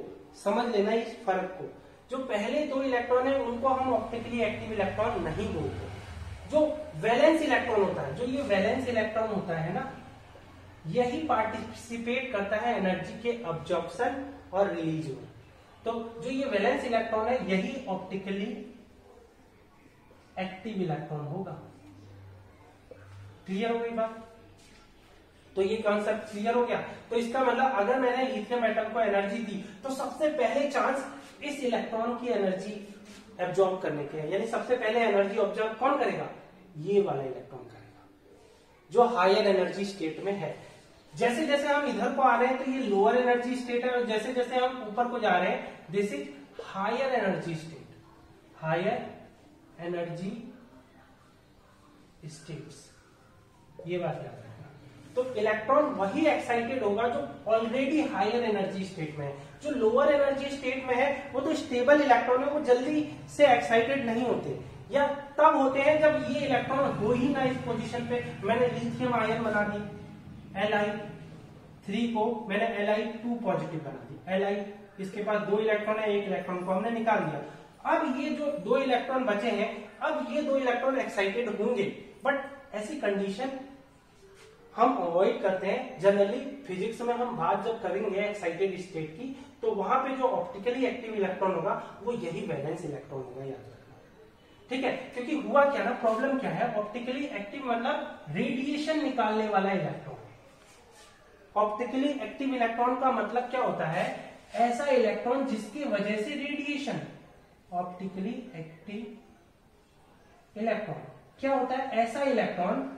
S1: समझ लेना इस फर्क को, जो पहले दो इलेक्ट्रॉन है उनको हम ऑप्टिकली एक्टिव इलेक्ट्रॉन नहीं बोलते। जो वैलेंस इलेक्ट्रॉन होता है, जो ये वैलेंस इलेक्ट्रॉन होता है ना, यही पार्टिसिपेट करता है एनर्जी के अब्जॉर्प्शन और रिलीज में। तो जो ये वैलेंस इलेक्ट्रॉन है यही ऑप्टिकली एक्टिव इलेक्ट्रॉन होगा। क्लियर हो गई बात? तो ये कॉन्सेप्ट क्लियर हो गया। तो इसका मतलब अगर मैंने लिथियम एटम को एनर्जी दी तो सबसे पहले चांस इस इलेक्ट्रॉन की एनर्जी एब्जॉर्ब करने के, यानी सबसे पहले एनर्जी ऑब्जॉर्ब कौन करेगा? ये वाला इलेक्ट्रॉन करेगा जो हायर एनर्जी स्टेट में है। जैसे जैसे हम इधर को आ रहे हैं तो ये लोअर एनर्जी स्टेट है, और जैसे जैसे हम ऊपर को जा रहे हैं this is higher energy state, higher energy states. ये बात याद रखना। तो इलेक्ट्रॉन वही एक्साइटेड होगा जो ऑलरेडी हायर एनर्जी स्टेट में है। जो लोअर एनर्जी स्टेट में है वो तो स्टेबल इलेक्ट्रॉन है, वो जल्दी से एक्साइटेड नहीं होते, या तब होते हैं जब ये इलेक्ट्रॉन हो ही ना इस पोजीशन पे। मैंने लिथियम आयन बना दी Li3 को, मैंने Li2 पॉजिटिव बना दी। Li इसके पास दो इलेक्ट्रॉन है, एक इलेक्ट्रॉन को हमने निकाल दिया। अब ये जो दो इलेक्ट्रॉन बचे हैं, अब ये दो इलेक्ट्रॉन एक्साइटेड होंगे, बट ऐसी कंडीशन हम अवॉइड करते हैं। जनरली फिजिक्स में हम बात जब करेंगे एक्साइटेड स्टेट की, तो वहां पे जो ऑप्टिकली एक्टिव इलेक्ट्रॉन होगा वो यही वैलेंस इलेक्ट्रॉन होगा, याद रखना। ठीक है, क्योंकि हुआ क्या ना, प्रॉब्लम क्या है, ऑप्टिकली एक्टिव मतलब रेडिएशन निकालने वाला इलेक्ट्रॉन। ऑप्टिकली एक्टिव इलेक्ट्रॉन का मतलब क्या होता है? ऐसा इलेक्ट्रॉन जिसकी वजह से रेडिएशन। ऑप्टिकली एक्टिव इलेक्ट्रॉन क्या होता है? ऐसा electron,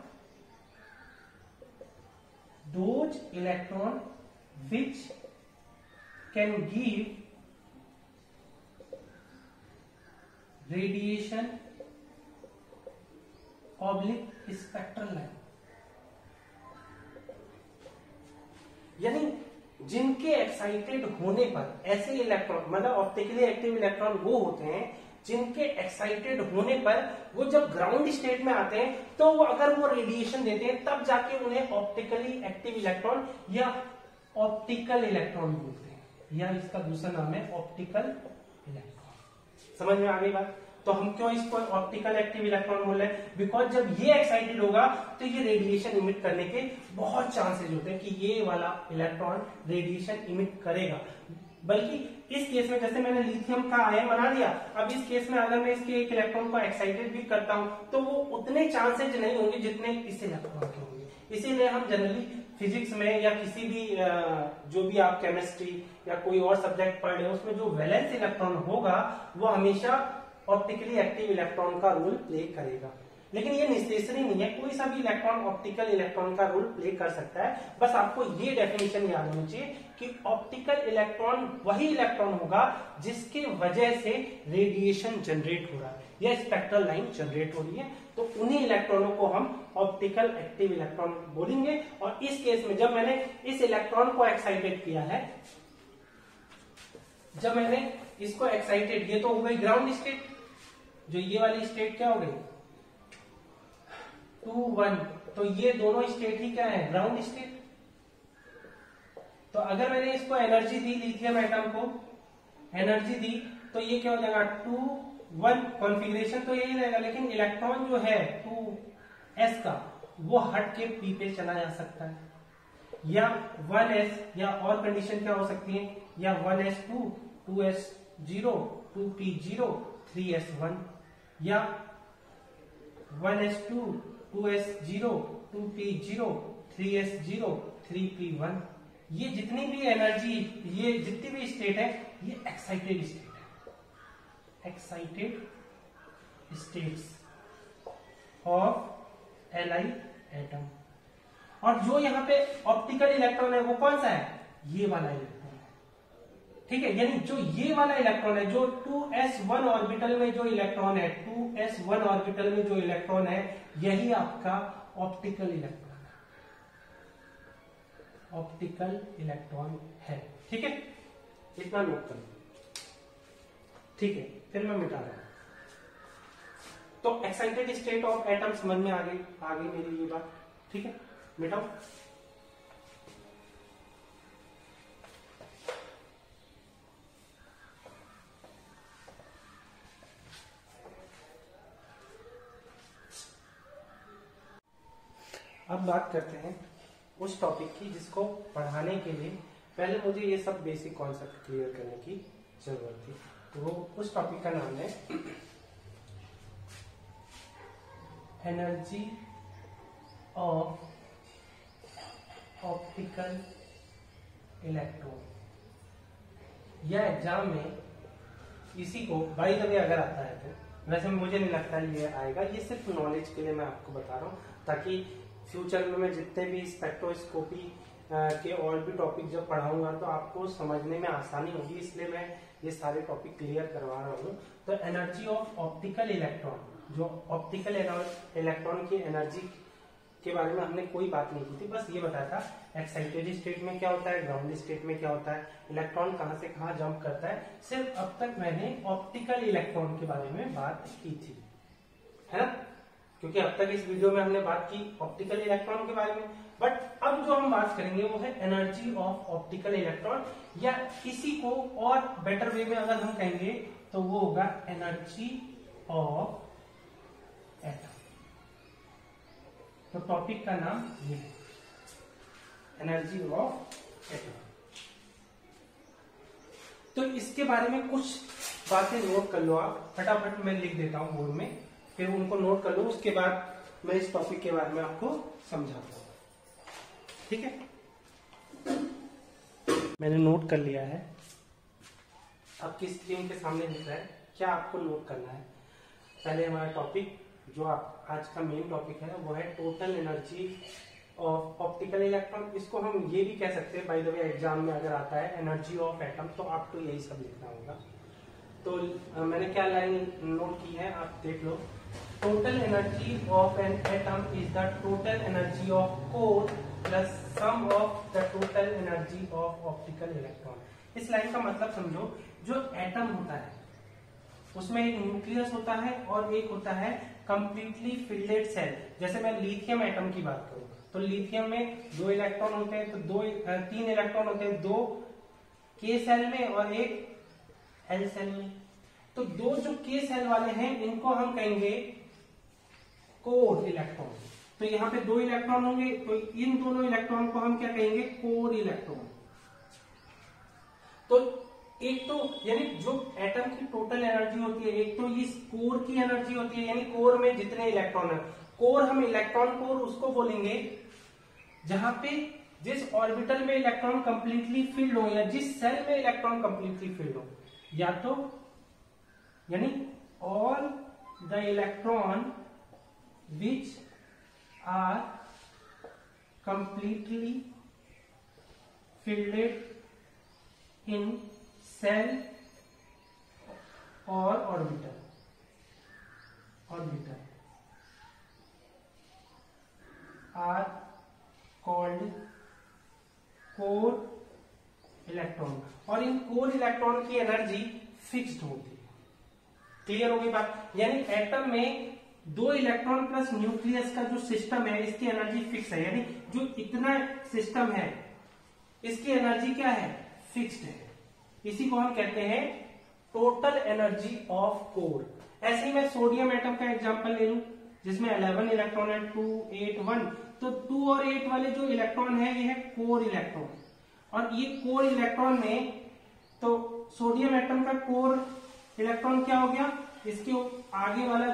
S1: those electron which can give radiation oblique spectral line, यानी जिनके एक्साइटेड होने पर ऐसे इलेक्ट्रॉन, मतलब ऑप्टिकली एक्टिव इलेक्ट्रॉन वो होते हैं जिनके एक्साइटेड होने पर वो जब ग्राउंड स्टेट में आते हैं तो वो अगर वो रेडिएशन देते हैं तब जाके उन्हें ऑप्टिकली एक्टिव इलेक्ट्रॉन या ऑप्टिकल इलेक्ट्रॉन बोलते हैं, या इसका दूसरा नाम है ऑप्टिकल इलेक्ट्रॉन। समझ में आ गई बात? तो हम क्यों इसको ऑप्टिकल एक्टिव इलेक्ट्रॉन बोल रहे हैं? बिकॉज जब ये एक्साइटेड होगा तो ये रेडिएशन इमिट करने के बहुत चांसेस होते हैं कि ये वाला इलेक्ट्रॉन रेडिएशन इमिट करेगा। बल्कि इस केस में जैसे मैंने लिथियम का आयन बना दिया, अब इस केस में अगर मैं इसके एक इलेक्ट्रॉन को एक्साइटेड भी करता हूं तो वो उतने चांसेस नहीं होंगे जितने इस इलेक्ट्रॉन के होंगे। इसीलिए हम जनरली फिजिक्स में या किसी भी जो भी आप केमिस्ट्री या कोई और सब्जेक्ट पढ़ रहे हो उसमें जो वैलेंस इलेक्ट्रॉन होगा वो हमेशा ऑप्टिकली एक्टिव इलेक्ट्रॉन का रोल प्ले करेगा। लेकिन ये नेसेसरी नहीं है, कोई सा भी इलेक्ट्रॉन ऑप्टिकल इलेक्ट्रॉन का रोल प्ले कर सकता है। बस आपको ये डेफिनेशन याद होनी चाहिए कि ऑप्टिकल इलेक्ट्रॉन वही इलेक्ट्रॉन होगा जिसके वजह से रेडिएशन जनरेट हो रहा है या स्पेक्ट्रल लाइन जनरेट हो रही है, तो उन्हीं इलेक्ट्रॉनों को हम ऑप्टिकल एक्टिव इलेक्ट्रॉन बोलेंगे। और इस केस में जब मैंने इस इलेक्ट्रॉन को एक्साइटेड किया है, जब मैंने इसको एक्साइटेड, ये तो हो गई ग्राउंड स्टेट, जो ये वाली स्टेट क्या हो गई 2 1, तो ये दोनों स्टेट ही क्या है? Ground state. तो अगर मैंने इसको एनर्जी दी, लिथियम एटम को एनर्जी दी, तो ये क्या हो जाएगा 2 1, कॉन्फ़िगरेशन तो यही रहेगा, लेकिन इलेक्ट्रॉन जो है 2s का वो हट के p पे चला जा सकता है, या 1s, या और कंडीशन क्या हो सकती है, या 1s2 2s0 2p0 3s1, या 1s2 2s0 2p0 3s0 3p1। ये जितनी भी एनर्जी, ये जितनी भी स्टेट है, ये एक्साइटेड स्टेट है, excited states of Li atom. और जो यहाँ पे ऑप्टिकल इलेक्ट्रॉन है वो कौन सा है? ये वाला इलेक्ट्रॉन है। ठीक है, यानी जो ये वाला इलेक्ट्रॉन है, जो 2s1 ऑर्बिटल में जो इलेक्ट्रॉन है, 2s1 ऑर्बिटल में जो इलेक्ट्रॉन है, यही आपका ऑप्टिकल इलेक्ट्रॉन है। ऑप्टिकल इलेक्ट्रॉन है। ठीक है, इतना नोट कर लो। ठीक है, फिर मैं मिटा रहा हूं। तो एक्साइटेड स्टेट ऑफ एटम समझ में आ गई मेरी ये बात। ठीक है, मिटाओ। अब बात करते हैं उस टॉपिक की जिसको पढ़ाने के लिए पहले मुझे ये सब बेसिक कॉन्सेप्ट क्लियर करने की जरूरत थी। तो वो उस टॉपिक का नाम है एनर्जी ऑफ ऑप्टिकल इलेक्ट्रॉन। यह एग्जाम में इसी को बाय द वे अगर आता है तो, वैसे मुझे नहीं लगता ये आएगा, ये सिर्फ नॉलेज के लिए मैं आपको बता रहा हूँ, ताकि फ्यूचर में मैं जितने भी स्पेक्ट्रोस्कोपी के और भी टॉपिक जब पढ़ाऊंगा तो आपको समझने में आसानी होगी, इसलिए मैं ये सारे टॉपिक क्लियर करवा रहा हूँ। तो एनर्जी ऑफ ऑप्टिकल इलेक्ट्रॉन, जो ऑप्टिकल इलेक्ट्रॉन की एनर्जी के बारे में हमने कोई बात नहीं की थी, बस ये बताया था एक्साइटेड स्टेट में क्या होता है, ग्राउंड स्टेट में क्या होता है, इलेक्ट्रॉन कहां से कहां जंप करता है। सिर्फ अब तक मैंने ऑप्टिकल इलेक्ट्रॉन के बारे में बात की थी, है ना, क्योंकि अब तक इस वीडियो में हमने बात की ऑप्टिकल इलेक्ट्रॉन के बारे में। बट अब जो हम बात करेंगे वो है एनर्जी ऑफ ऑप्टिकल इलेक्ट्रॉन, या इसी को और बेटर वे में अगर हम कहेंगे तो वो होगा एनर्जी ऑफ एटम। तो टॉपिक का नाम ये है, एनर्जी ऑफ एटम। तो इसके बारे में कुछ बातें नोट कर लो आप, फटाफट मैं लिख देता हूं बोर्ड में, फिर उनको नोट कर लो, उसके बाद मैं इस टॉपिक के बारे में आपको समझाता हूं। ठीक है, मैंने नोट कर लिया है, आपकी स्क्रीन के सामने दिख रहा है। क्या आपको नोट करना है? पहले हमारा टॉपिक जो आज का मेन टॉपिक है वो है total energy of optical electron. इसको हम ये भी कह सकते हैं, बाय द वे एग्जाम में अगर आता है एनर्जी ऑफ एटम, तो आपको यही सब लिखना होगा। तो मैंने क्या लाइन नोट की है आप देख लो। Total energy of an atom is the total energy of core plus sum of the total energy of optical electron. इस लाइन का मतलब समझो, जो एटम होता है उसमें एक न्यूक्लियस होता है और एक होता है कंप्लीटली फिल्डेड सेल। जैसे मैं लिथियम एटम की बात करूं तो लिथियम में 2 इलेक्ट्रॉन होते हैं, तो 3 इलेक्ट्रॉन होते हैं, 2 के सेल में और एक एल सेल में। तो 2 जो के सेल वाले हैं इनको हम कहेंगे कोर इलेक्ट्रॉन। तो यहाँ पे 2 इलेक्ट्रॉन होंगे, तो इन दोनों इलेक्ट्रॉन को हम क्या कहेंगे? Core electron. तो एक तो यानी जो एटम की टोटल एनर्जी होती है, एक तो इस कोर की एनर्जी होती है, यानी कोर में जितने इलेक्ट्रॉन है। कोर हम इलेक्ट्रॉन कोर उसको बोलेंगे जहां पे जिस ऑर्बिटल में इलेक्ट्रॉन कंप्लीटली फिल्ड हो, या जिस सेल में इलेक्ट्रॉन कंप्लीटली फिल्ड हो, या तो यानी all the electron which are completely filled in shell और orbital are called core electron. और इन कोर इलेक्ट्रॉन की एनर्जी फिक्स्ड होती है। क्लियर होगी बात? यानी एटम में 2 इलेक्ट्रॉन प्लस न्यूक्लियस का जो सिस्टम है इसकी एनर्जी फिक्स है, यानी जो इतना सिस्टम है इसकी एनर्जी क्या है? फिक्स्ड है। इसी को हम कहते हैं टोटल एनर्जी ऑफ कोर। ऐसे ही मैं सोडियम एटम का एग्जांपल ले लूं जिसमें 11 इलेक्ट्रॉन है, 2 8 1। तो 2 और 8 वाले जो इलेक्ट्रॉन है ये है कोर इलेक्ट्रॉन। और ये कोर इलेक्ट्रॉन में तो सोडियम एटम का कोर इलेक्ट्रॉन क्या हो गया? इसके आगे वाला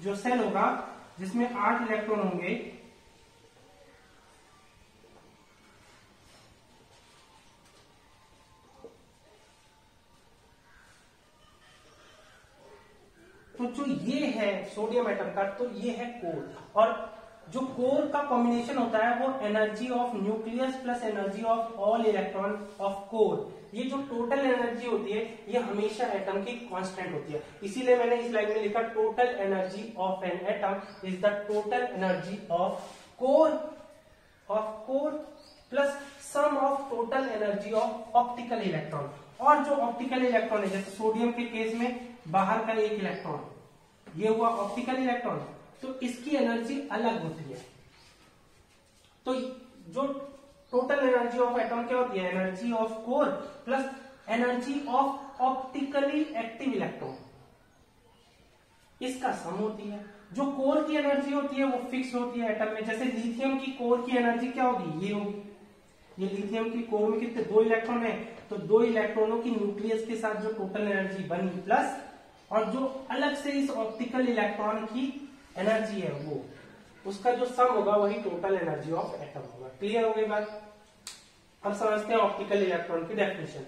S1: जो सेल होगा जिसमें 8 इलेक्ट्रॉन होंगे, तो जो ये है सोडियम एटम का, तो ये है कोर। और जो कोर का कॉम्बिनेशन होता है वो energy of nucleus plus energy of all electron of core. ये जो टोटल एनर्जी होती है ये हमेशा एटम की कांस्टेंट होती है। इसीलिए मैंने इस लाइन में लिखा total energy of an atom is the total energy of core total energy of optical electron. और जो ऑप्टिकल इलेक्ट्रॉन है, जैसे सोडियम के केस में बाहर का एक इलेक्ट्रॉन, ये हुआ ऑप्टिकल इलेक्ट्रॉन, तो इसकी एनर्जी अलग होती है। तो जो टोटल एनर्जी ऑफ एटम क्या होती है, energy of core plus energy of optically active electron, इसका सम होती है। जो कोर की एनर्जी होती है वो फिक्स होती है एटम में। जैसे लिथियम की कोर की एनर्जी क्या होगी, ये होगी। ये लिथियम की कोर में कितने, 2 इलेक्ट्रॉन है, तो 2 इलेक्ट्रॉनों की न्यूक्लियस के साथ जो टोटल एनर्जी बनी प्लस, और जो अलग से इस ऑप्टिकल इलेक्ट्रॉन की एनर्जी है वो, उसका जो सम होगा वही टोटल एनर्जी ऑफ एटम होगा। क्लियर हो गई बात। अब समझते हैं ऑप्टिकल इलेक्ट्रॉन की definition.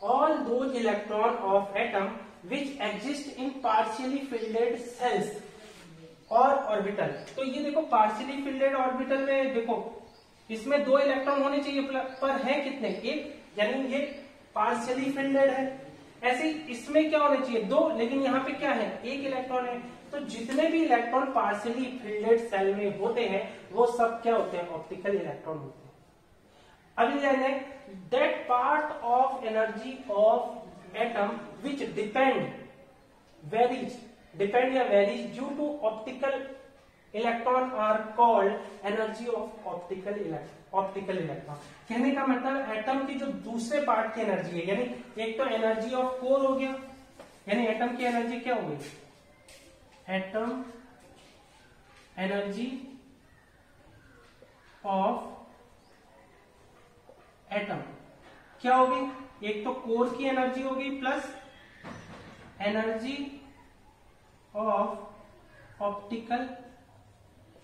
S1: All those electron of atom which exist in partially filled shells और ऑर्बिटल। तो ये देखो पार्शियली फिल्डेड ऑर्बिटल में देखो इसमें 2 इलेक्ट्रॉन होने चाहिए, पर है कितने, एक, यानी ये पार्शियली फिल्डेड है। ऐसे इसमें क्या होने चाहिए, 2, लेकिन यहाँ पे क्या है, 1 इलेक्ट्रॉन है। तो जितने भी इलेक्ट्रॉन पार्शियली फिल्डेड सेल में होते हैं वो सब क्या होते हैं, ऑप्टिकल इलेक्ट्रॉन होते हैं। अभी जाने that part of energy of atom which depend या varies due to optical electron are called energy of optical electron. कहने का मतलब एटम की जो दूसरे पार्ट की एनर्जी है, यानी एक तो एनर्जी ऑफ कोर हो गया, यानी एटम की एनर्जी क्या हो गई, एटम एनर्जी ऑफ एटम क्या होगी, एक तो कोर की एनर्जी होगी plus energy of optical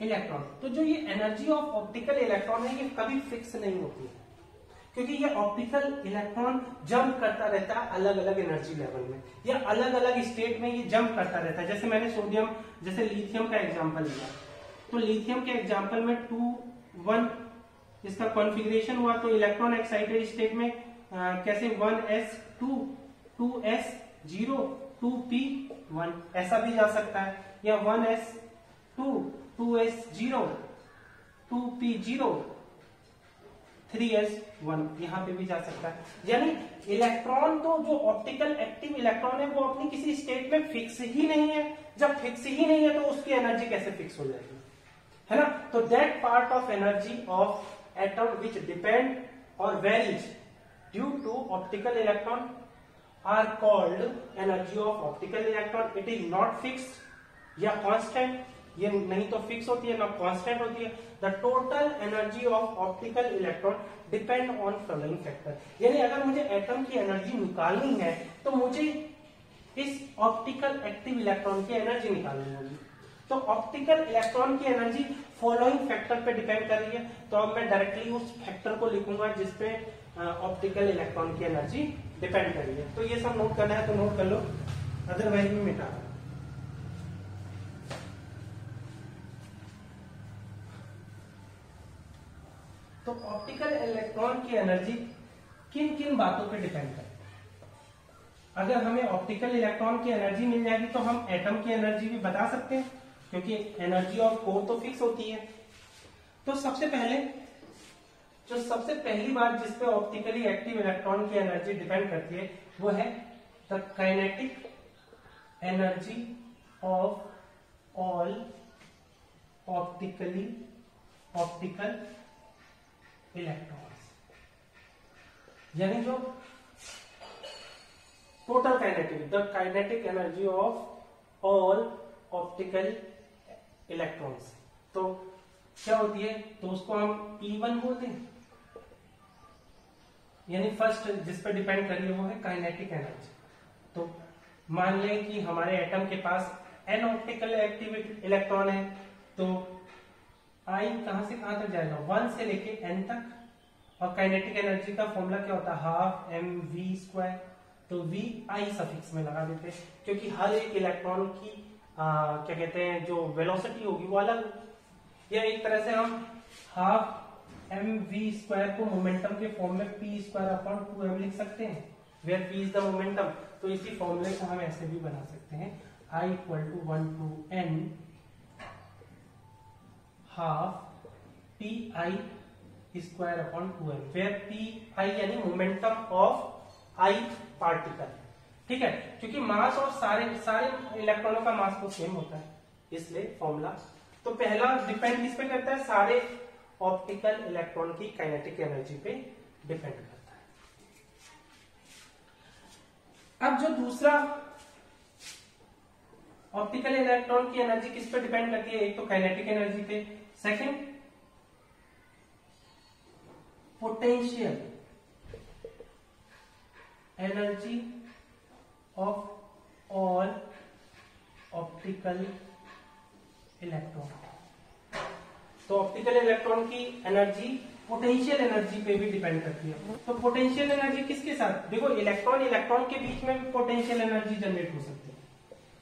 S1: electron. तो जो ये एनर्जी ऑफ ऑप्टिकल इलेक्ट्रॉन है ये कभी फिक्स नहीं होती है, क्योंकि ये ऑप्टिकल इलेक्ट्रॉन जंप करता रहता है अलग अलग एनर्जी लेवल में, या अलग अलग स्टेट में ये जंप करता रहता है। जैसे मैंने सोडियम, जैसे लिथियम का एग्जांपल लिया, तो लिथियम के एग्जांपल में 2 1 इसका कॉन्फ़िगरेशन हुआ, तो इलेक्ट्रॉन एक्साइटेड स्टेट में कैसे 1s2 2s0 2p1 ऐसा भी जा सकता है, या 1s2 2s0 2p0 3s1 यहां पे भी जा सकता है। यानी इलेक्ट्रॉन तो जो ऑप्टिकल एक्टिव इलेक्ट्रॉन है वो अपनी किसी स्टेट में फिक्स ही नहीं है। जब फिक्स ही नहीं है तो उसकी एनर्जी कैसे फिक्स हो जाएगी, है ना। तो that part of energy of atom which depend और varies due to optical electron are called energy of optical electron. It is not fixed या कांस्टेंट, ये नहीं तो फिक्स होती है ना कांस्टेंट होती है। The total energy of optical electron depend on following factor. यानी अगर मुझे एटम की एनर्जी निकालनी है तो मुझे इस ऑप्टिकल एक्टिव इलेक्ट्रॉन की एनर्जी निकालनी होगी। तो ऑप्टिकल इलेक्ट्रॉन की एनर्जी फॉलोइंग फैक्टर पे डिपेंड कर रही है, तो अब मैं डायरेक्टली उस फैक्टर को लिखूंगा जिसपे ऑप्टिकल इलेक्ट्रॉन की एनर्जी डिपेंड कर रही है। तो ये सब नोट करना है तो नोट कर लो, अदरवाइज में मिटा। तो ऑप्टिकल इलेक्ट्रॉन की एनर्जी किन किन बातों पे डिपेंड करती है। अगर हमें ऑप्टिकल इलेक्ट्रॉन की एनर्जी मिल जाएगी तो हम एटम की एनर्जी भी बता सकते हैं, क्योंकि एनर्जी ऑफ कोर तो फिक्स होती है। तो सबसे पहली बात जिसपे ऑप्टिकली एक्टिव इलेक्ट्रॉन की एनर्जी डिपेंड करती है वो है the kinetic energy of all optical electrons. यानी जो total kinetic, the kinetic energy of all optical electrons. तो क्या होती है, तो उसको हम E1 बोलते हैं। यानी फर्स्ट जिस पर डिपेंड कर रही है वो है काइनेटिक एनर्जी। तो मान लें कि हमारे एटम के पास n ऑप्टिकल एक्टिव इलेक्ट्रॉन है, तो I कहां से कहां तक जाएगा, 1 से लेके n तक। और काइनेटिक एनर्जी का फॉर्मूला क्या होता है, हाफ mv²। तो v I सफिक्स में लगा देते हैं, क्योंकि हर एक इलेक्ट्रॉन की क्या कहते हैं जो वेलोसिटी होगी वो अलग, या एक तरह से हम हाफ mv² को मोमेंटम के फॉर्म में p²/2m लिख सकते हैं, where p is the momentum. तो इसी फॉर्मूले को हम ऐसे भी बना सकते हैं, I = 1 to n half pi square upon 2m, where P I यानी मोमेंटम ऑफ आई पार्टिकल। ठीक है, क्योंकि मास और सारे इलेक्ट्रॉनों का मास तो सेम होता है, इसलिए फॉर्मूला। तो पहला डिपेंड किस पे करता है, सारे ऑप्टिकल इलेक्ट्रॉन की काइनेटिक एनर्जी पे डिपेंड करता है। अब जो दूसरा ऑप्टिकल इलेक्ट्रॉन की एनर्जी किस पे डिपेंड करती है, एक तो काइनेटिक एनर्जी पे, second potential energy of all optical electron. तो ऑप्टिकल इलेक्ट्रॉन की एनर्जी पोटेंशियल एनर्जी पे भी डिपेंड करती है। तो पोटेंशियल एनर्जी किसके साथ, देखो इलेक्ट्रॉन के बीच में भी पोटेंशियल एनर्जी जनरेट हो सकती है।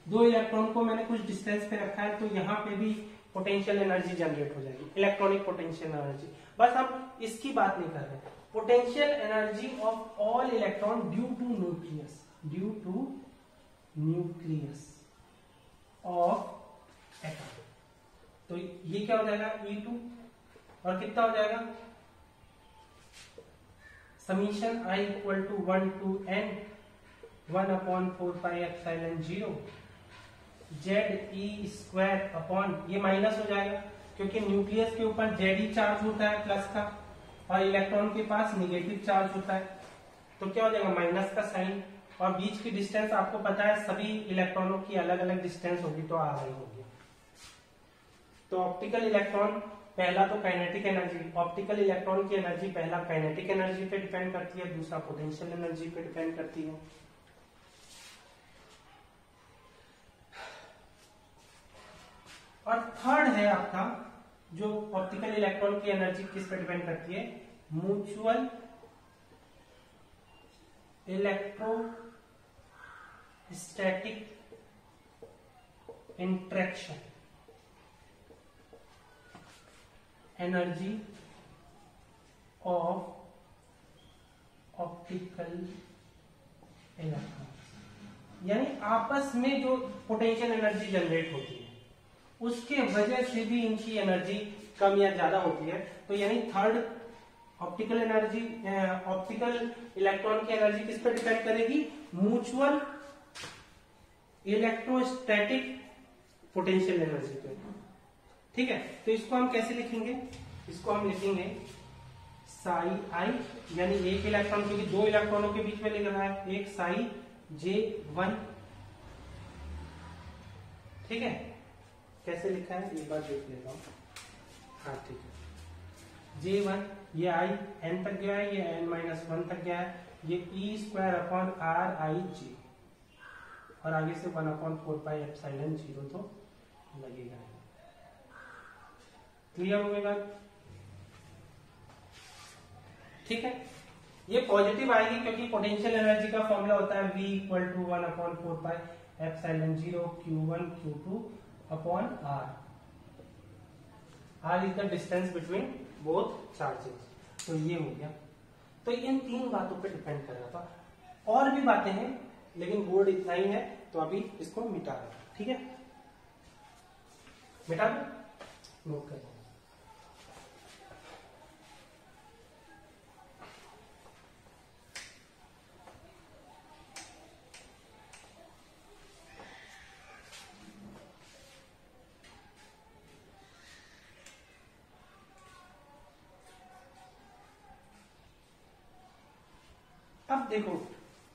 S1: दो इलेक्ट्रॉन को मैंने कुछ डिस्टेंस पे रखा है, तो यहाँ पे भी पोटेंशियल एनर्जी जनरेट हो जाएगी, इलेक्ट्रॉनिक पोटेंशियल एनर्जी। बस हम इसकी बात नहीं कर रहे, potential energy of all electron due to nucleus of atom. तो ये क्या हो जाएगा, E2, और कितना हो जाएगा, summation I equal to 1 to n 1/4πε0 ZE square upon, ये माइनस हो जाएगा क्योंकि न्यूक्लियस के ऊपर Ze चार्ज होता है प्लस का, और इलेक्ट्रॉन के पास निगेटिव चार्ज होता है, तो क्या हो जाएगा माइनस का साइन, और बीच की डिस्टेंस आपको पता है सभी इलेक्ट्रॉनों की अलग अलग डिस्टेंस होगी, तो RI होगी। तो ऑप्टिकल इलेक्ट्रॉन पहला तो काइनेटिक एनर्जी, ऑप्टिकल इलेक्ट्रॉन की एनर्जी पहला काइनेटिक एनर्जी पे डिपेंड करती है, दूसरा पोटेंशियल एनर्जी पे डिपेंड करती है। और थर्ड है आपका जो ऑप्टिकल इलेक्ट्रॉन की एनर्जी किस पे डिपेंड करती है, mutual electrostatic interaction energy of optical electron, यानी आपस में जो पोटेंशियल एनर्जी जनरेट होती है उसके वजह से भी इनकी एनर्जी कम या ज्यादा होती है। तो यानी थर्ड ऑप्टिकल इलेक्ट्रॉन की एनर्जी किस पर डिपेंड करेगी, म्यूचुअल इलेक्ट्रोस्टैटिक पोटेंशियल एनर्जी पे। ठीक है, तो इसको हम कैसे लिखेंगे, इसको हम लिखेंगे साई आई, यानी एक इलेक्ट्रॉन, क्योंकि दो इलेक्ट्रॉनों के बीच में लिख रहा है, एक साई J1। ठीक है, कैसे लिखा है एक बार देख लेता हूं। हाँ ठीक है, J1, ये I n तक गया है, ये n-1 तक गया है, ये E स्क्वायर अपॉन RIJ, और आगे से 1/4πε0 तो लगेगा। क्लियर हो गया? ठीक है, ये पॉजिटिव आएगी क्योंकि पोटेंशियल एनर्जी का फॉर्मूला होता है V equal to 1/4πε0 Q1 Q2 upon R। R is the distance between both charges. तो ये हो गया। तो इन तीन बातों पे डिपेंड कर रहा था, और भी बातें हैं लेकिन बोर्ड इतना ही है, तो अभी इसको मिटा दो। ठीक है, मिटा दो, नोट कर दो। अब देखो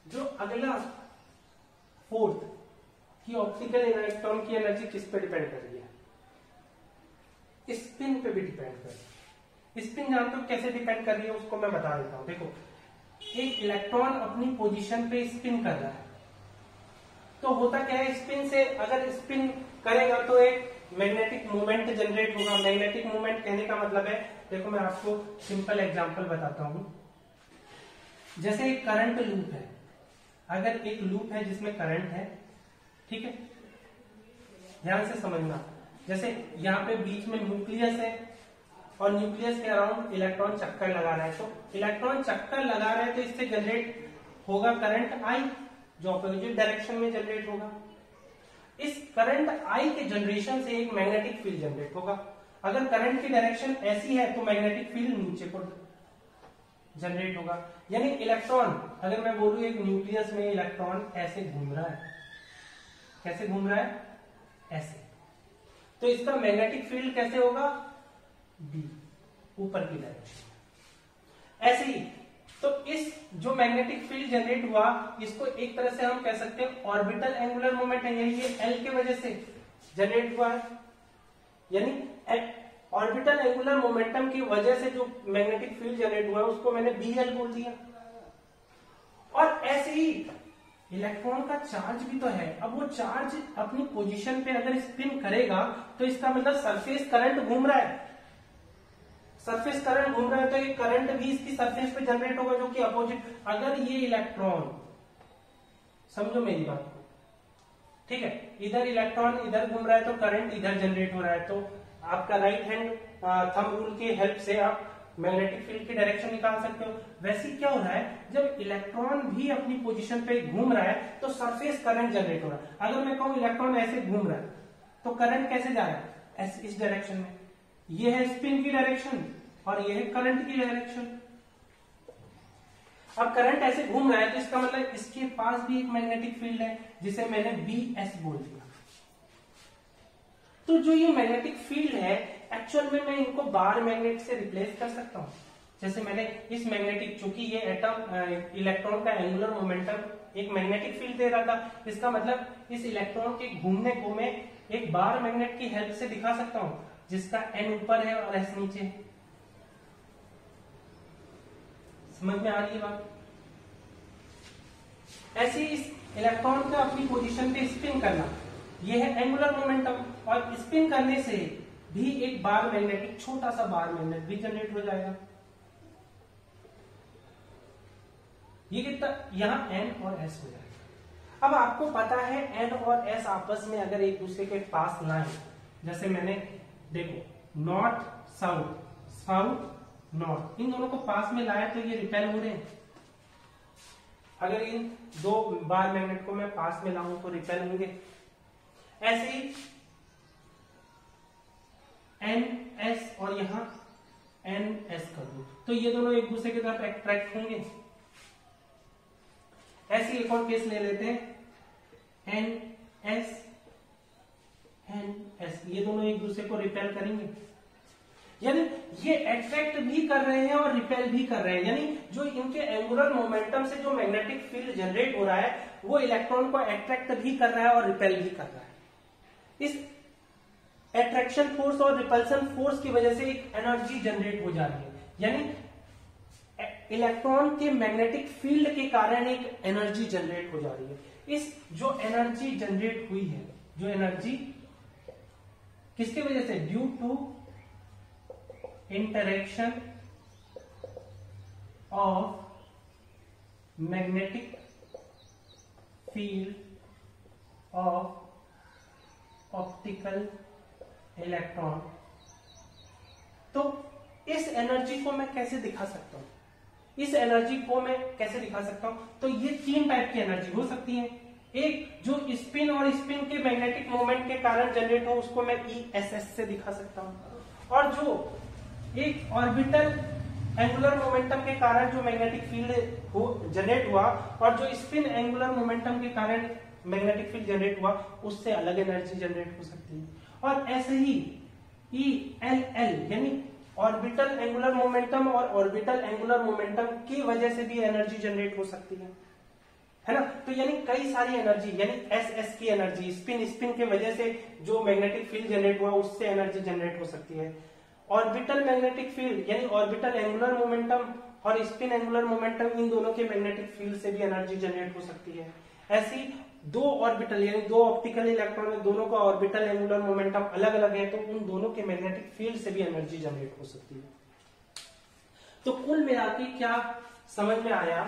S1: जो अगला फोर्थ कि ऑप्टिकल इलेक्ट्रॉन की एनर्जी किस पे डिपेंड कर रही है, स्पिन पे भी डिपेंड कर रही है। स्पिन जानते हो कैसे डिपेंड कर रही है, उसको मैं बता देता हूं। देखो एक इलेक्ट्रॉन अपनी पोजीशन पे स्पिन कर रहा है, तो होता क्या है, स्पिन से अगर स्पिन करेगा तो एक मैग्नेटिक मोमेंट जनरेट होगा। मैग्नेटिक मोमेंट कहने का मतलब है, देखो मैं आपको सिंपल एग्जांपल बताता हूं। जैसे एक करंट लूप है, अगर एक लूप है जिसमें करंट है, ठीक है, ध्यान से समझना। जैसे यहाँ पे बीच में न्यूक्लियस है और न्यूक्लियस के अराउंड इलेक्ट्रॉन चक्कर लगा रहा है, तो इलेक्ट्रॉन चक्कर लगा रहा है तो इससे जनरेट होगा करंट I, जो ऑपोजिट डायरेक्शन में जनरेट होगा। इस करंट I के जनरेशन से एक मैग्नेटिक फील्ड जनरेट होगा। अगर करंट की डायरेक्शन ऐसी है तो मैग्नेटिक फील्ड नीचे को जनरेट होगा। यानी इलेक्ट्रॉन, अगर मैं बोलूं एक न्यूक्लियस में इलेक्ट्रॉन ऐसे घूम रहा है, कैसे घूम रहा है, ऐसे, तो इसका मैग्नेटिक फील्ड कैसे होगा, बी, ऊपर की डायरेक्शन। ऐसे ही तो इस जो मैग्नेटिक फील्ड जनरेट हुआ, इसको एक तरह से हम कह सकते हैं ऑर्बिटल एंगुलर मोमेंट है, यानी ये एल के वजह से जनरेट हुआ है। यानी ऑर्बिटल एंगुलर मोमेंटम की वजह से जो मैग्नेटिक फील्ड जनरेट हुआ है उसको मैंने बी एल बोल दिया। और ऐसे ही इलेक्ट्रॉन का चार्ज भी तो है, अब वो चार्ज अपनी पोजीशन पे अगर स्पिन करेगा तो इसका मतलब सरफेस करंट घूम रहा है, सरफेस करंट घूम रहा है तो ये करंट भी इसकी सरफेस पे जनरेट होगा जो कि अपोजिट। अगर ये इलेक्ट्रॉन, समझो मेरी बात को, ठीक है, इधर इलेक्ट्रॉन इधर घूम रहा है तो करंट इधर जनरेट हो रहा है, तो आपका राइट हैंड थंब रूल की हेल्प से आप मैग्नेटिक फील्ड की डायरेक्शन निकाल सकते हो। वैसे क्या हो रहा है, जब इलेक्ट्रॉन भी अपनी पोजीशन पे घूम रहा है तो सरफेस करंट जनरेट हो रहा है। अगर मैं कहूं इलेक्ट्रॉन ऐसे घूम रहा है तो करंट कैसे जा रहा है, ऐसे, इस डायरेक्शन में। ये है स्पिन की डायरेक्शन और ये है करंट की डायरेक्शन। अब करंट ऐसे घूम रहा है तो इसका मतलब इसके पास भी एक मैग्नेटिक फील्ड है जिसे मैंने बी एस बोल दिया। तो जो ये मैग्नेटिक फील्ड है एक्चुअल में मैं इनको बार मैग्नेट से रिप्लेस कर सकता हूं। जैसे मैंने इस मैग्नेटिक, चूंकि ये एटम इलेक्ट्रॉन का एंगुलर मोमेंटम एक मैग्नेटिक फील्ड दे रहा था, इसका मतलब इस इलेक्ट्रॉन के घूमने को मैं एक बार मैग्नेट की हेल्प से दिखा सकता हूं जिसका एन ऊपर है और एस नीचे है। समझ में आ रही है बात। ऐसे ही इस इलेक्ट्रॉन को अपनी पोजीशन पे स्पिन करना, यह है एंगुलर मोमेंटम, और स्पिन करने से भी एक बार मैग्नेटिक, छोटा सा बार मैग्नेट भी जनरेट हो जाएगा। ये कितना, यहां एन और एस हो जाएगा। अब आपको पता है एन और एस आपस में अगर एक दूसरे के पास ना है, जैसे मैंने देखो नॉर्थ साउथ, साउथ नॉर्थ, इन दोनों को पास में लाया तो ये रिपेल हो रहे हैं। अगर इन दो बार मैग्नेट को मैं पास में लाऊं तो रिपेल होंगे। ऐसे ही एन एस और यहां एन एस कर दूं तो ये दोनों एक दूसरे की तरफ अट्रैक्ट होंगे। ऐसे एक और केस ले लेते हैं, एन एस एन एस, ये दोनों एक दूसरे को रिपेल करेंगे। यानी ये अट्रैक्ट भी कर रहे हैं और रिपेल भी कर रहे हैं, यानी जो इनके एंगुलर मोमेंटम से जो मैग्नेटिक फील्ड जनरेट हो रहा है वो इलेक्ट्रॉन को अट्रैक्ट भी कर रहा है और रिपेल भी कर रहा है। इस अट्रैक्शन फोर्स और रिपल्सन फोर्स की वजह से एक एनर्जी जनरेट हो जा रही है, यानी इलेक्ट्रॉन के मैग्नेटिक फील्ड के कारण एक एनर्जी जनरेट हो जा रही है। इस जो एनर्जी जनरेट हुई है, जो एनर्जी किसके वजह से, due to interaction of magnetic field of optical electron. तो इस एनर्जी को मैं कैसे दिखा सकता हूं, इस एनर्जी को मैं कैसे दिखा सकता हूं, तो ये तीन टाइप की एनर्जी हो सकती है। एक जो स्पिन और स्पिन के मैग्नेटिक मोमेंट के कारण जनरेट हो उसको मैं ESS से दिखा सकता हूं, और जो एक ऑर्बिटल एंगुलर मोमेंटम के कारण जो मैग्नेटिक फील्ड जनरेट हुआ और जो स्पिन एंगुलर मोमेंटम के कारण मैग्नेटिक फील्ड जनरेट हुआ उससे अलग एनर्जी जनरेट हो सकती है। और ऐसे ही ELL यानी ऑर्बिटल एंगुलर मोमेंटम और ऑर्बिटल एंगुलर मोमेंटम की वजह से भी एनर्जी जनरेट हो सकती है ना। तो यानी कई सारी एनर्जी, यानी SS की एनर्जी, स्पिन की वजह से जो मैग्नेटिक फील्ड जनरेट हुआ उससे एनर्जी जनरेट हो सकती है। ऑर्बिटल मैग्नेटिक फील्ड यानी ऑर्बिटल एंगुलर मोमेंटम और स्पिन एंगुलर मोमेंटम, इन दोनों के मैग्नेटिक फील्ड से भी एनर्जी जनरेट हो सकती है। ऐसी दो ऑर्बिटल यानी दो ऑप्टिकल इलेक्ट्रॉन है, दोनों का ऑर्बिटल एंगुलर मोमेंटम अलग अलग है तो उन दोनों के मैग्नेटिक फील्ड से भी एनर्जी जनरेट हो सकती है। तो कुल मिला के क्या समझ में आया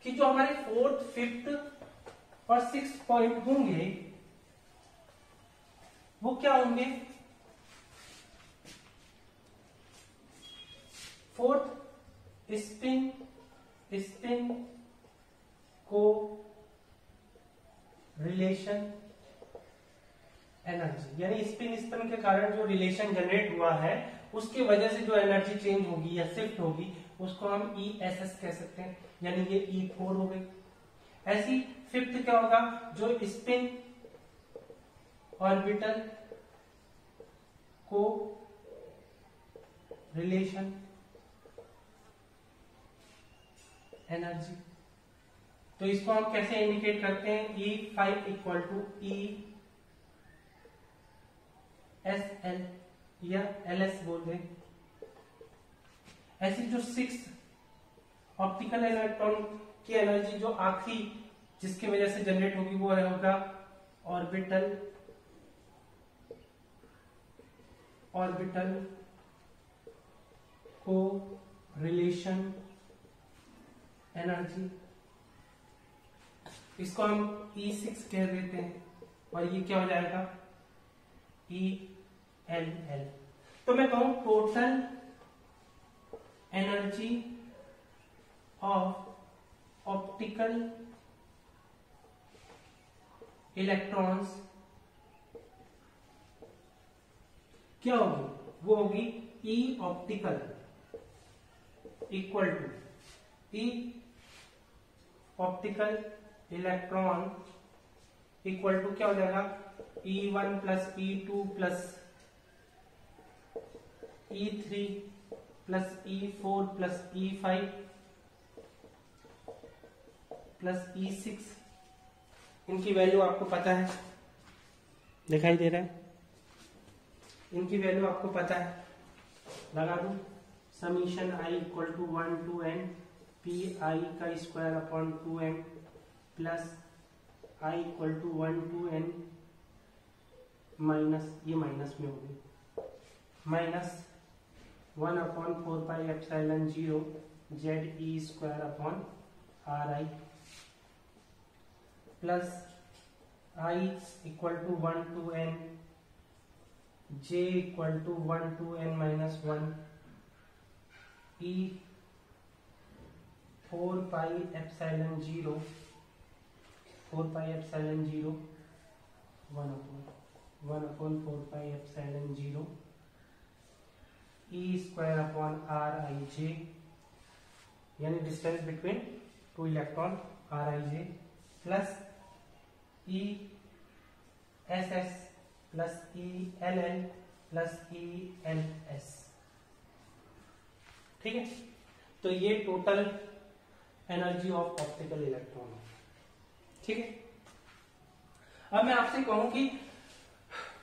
S1: कि जो हमारे 4th, 5th और 6th पॉइंट होंगे वो क्या होंगे। 4th स्पिन को रिलेशन एनर्जी, यानी स्पिन के कारण जो रिलेशन जनरेट हुआ है उसकी वजह से जो एनर्जी चेंज होगी या शिफ्ट होगी उसको हम ESS कह सकते हैं, यानी ये E4 हो गई। ऐसी फिफ्थ क्या होगा, जो स्पिन ऑर्बिटल को रिलेशन एनर्जी, तो इसको हम कैसे इंडिकेट करते हैं, E5 इक्वल टू ESL या LS बोल दें। ऐसी जो 6 ऑप्टिकल इलेक्ट्रॉन की एनर्जी जो आखिरी जिसकी वजह से जनरेट होगी वो होगा ऑर्बिटल को रिलेशन एनर्जी, इसको हम E6 कह देते हैं और ये क्या हो जाएगा ELL। तो मैं कहूं total energy of optical electrons क्या होगी, वो होगी E optical equal to E optical electron equal to क्या हो जाएगा E1 plus E2 plus E3 plus E4 plus E5 plus E6। इनकी वैल्यू आपको पता है, दिखाई दे रहा है, इनकी वैल्यू आपको पता है, लगा दूं summation I equal to 1 to n p i का square upon 2m plus I equal to 1 to n minus, ये माइनस में होगी, minus 1 upon 4 pi epsilon 0 ZE square upon RI plus I equal to 1 to n J equal to 1 to n minus 1 E 4 pi epsilon 0 1 upon 4 pi epsilon 0 E square upon RIJ, यानी distance between two electron RIJ plus ESS plus ELL plus ELS। ठीक है, तो ये total energy of optical electron है। ठीक है, अब मैं आपसे कहूं कि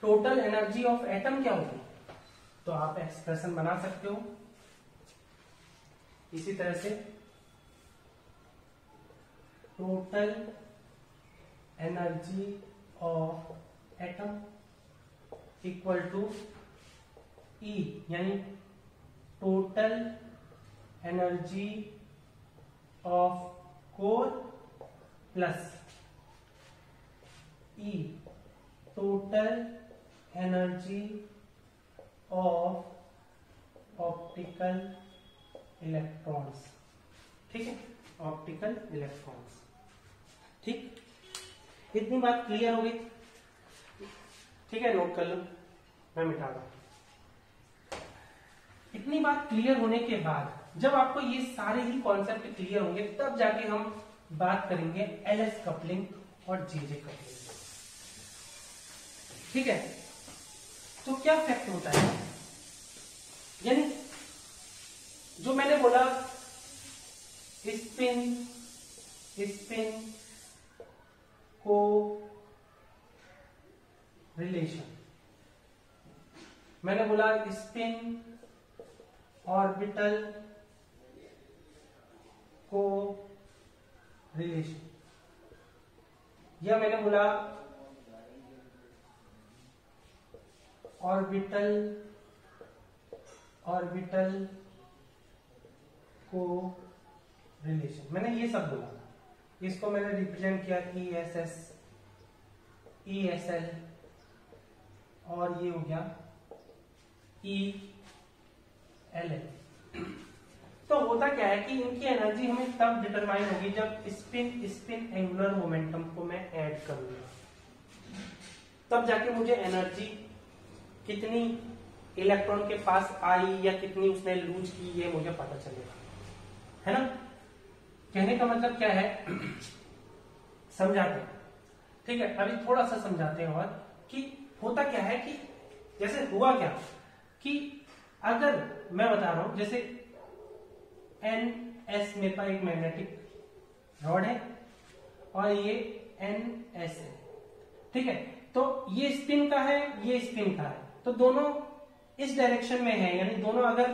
S1: टोटल एनर्जी ऑफ एटम क्या होगी, तो आप एक्सप्रेशन बना सकते हो इसी तरह से, total energy of atom equal to E, यानी total energy of core plus E total energy of optical electrons. ठीक है, ऑप्टिकल इलेक्ट्रॉन्स। ठीक, इतनी बात क्लियर हो गई। ठीक है, नोट कर लो, मैं मिटा रहा हूं। इतनी बात क्लियर होने के बाद जब आपको ये सारे ही कॉन्सेप्ट क्लियर होंगे तब जाके हम बात करेंगे LS कपलिंग और JJ कपलिंग। ठीक है, तो क्या फैक्ट होता है, यानी जो मैंने बोला स्पिन को रिलेशन, मैंने बोला स्पिन ऑर्बिटल को रिलेशन, या मैंने बोला ऑर्बिटल को रिलेशन, मैंने ये सब बोला। इसको मैंने रिप्रेजेंट किया ESS ESL और ये हो गया ELL। तो होता क्या है कि इनकी एनर्जी हमें तब डिटरमाइन होगी जब स्पिन एंगुलर मोमेंटम को मैं ऐड करूंगा, तब जाके मुझे एनर्जी कितनी इलेक्ट्रॉन के पास आई या कितनी उसने लूज की ये मुझे पता चलेगा, है ना। कहने का मतलब क्या है, समझाते हैं, ठीक है। अभी थोड़ा सा समझाते हैं और कि होता क्या है कि जैसे हुआ क्या कि अगर मैं बता रहा हूं जैसे NS मेरे पास एक मैग्नेटिक रॉड है और ये NS है, ठीक है। तो ये स्पिन का है, ये स्पिन का है, तो दोनों इस डायरेक्शन में है, यानी दोनों अगर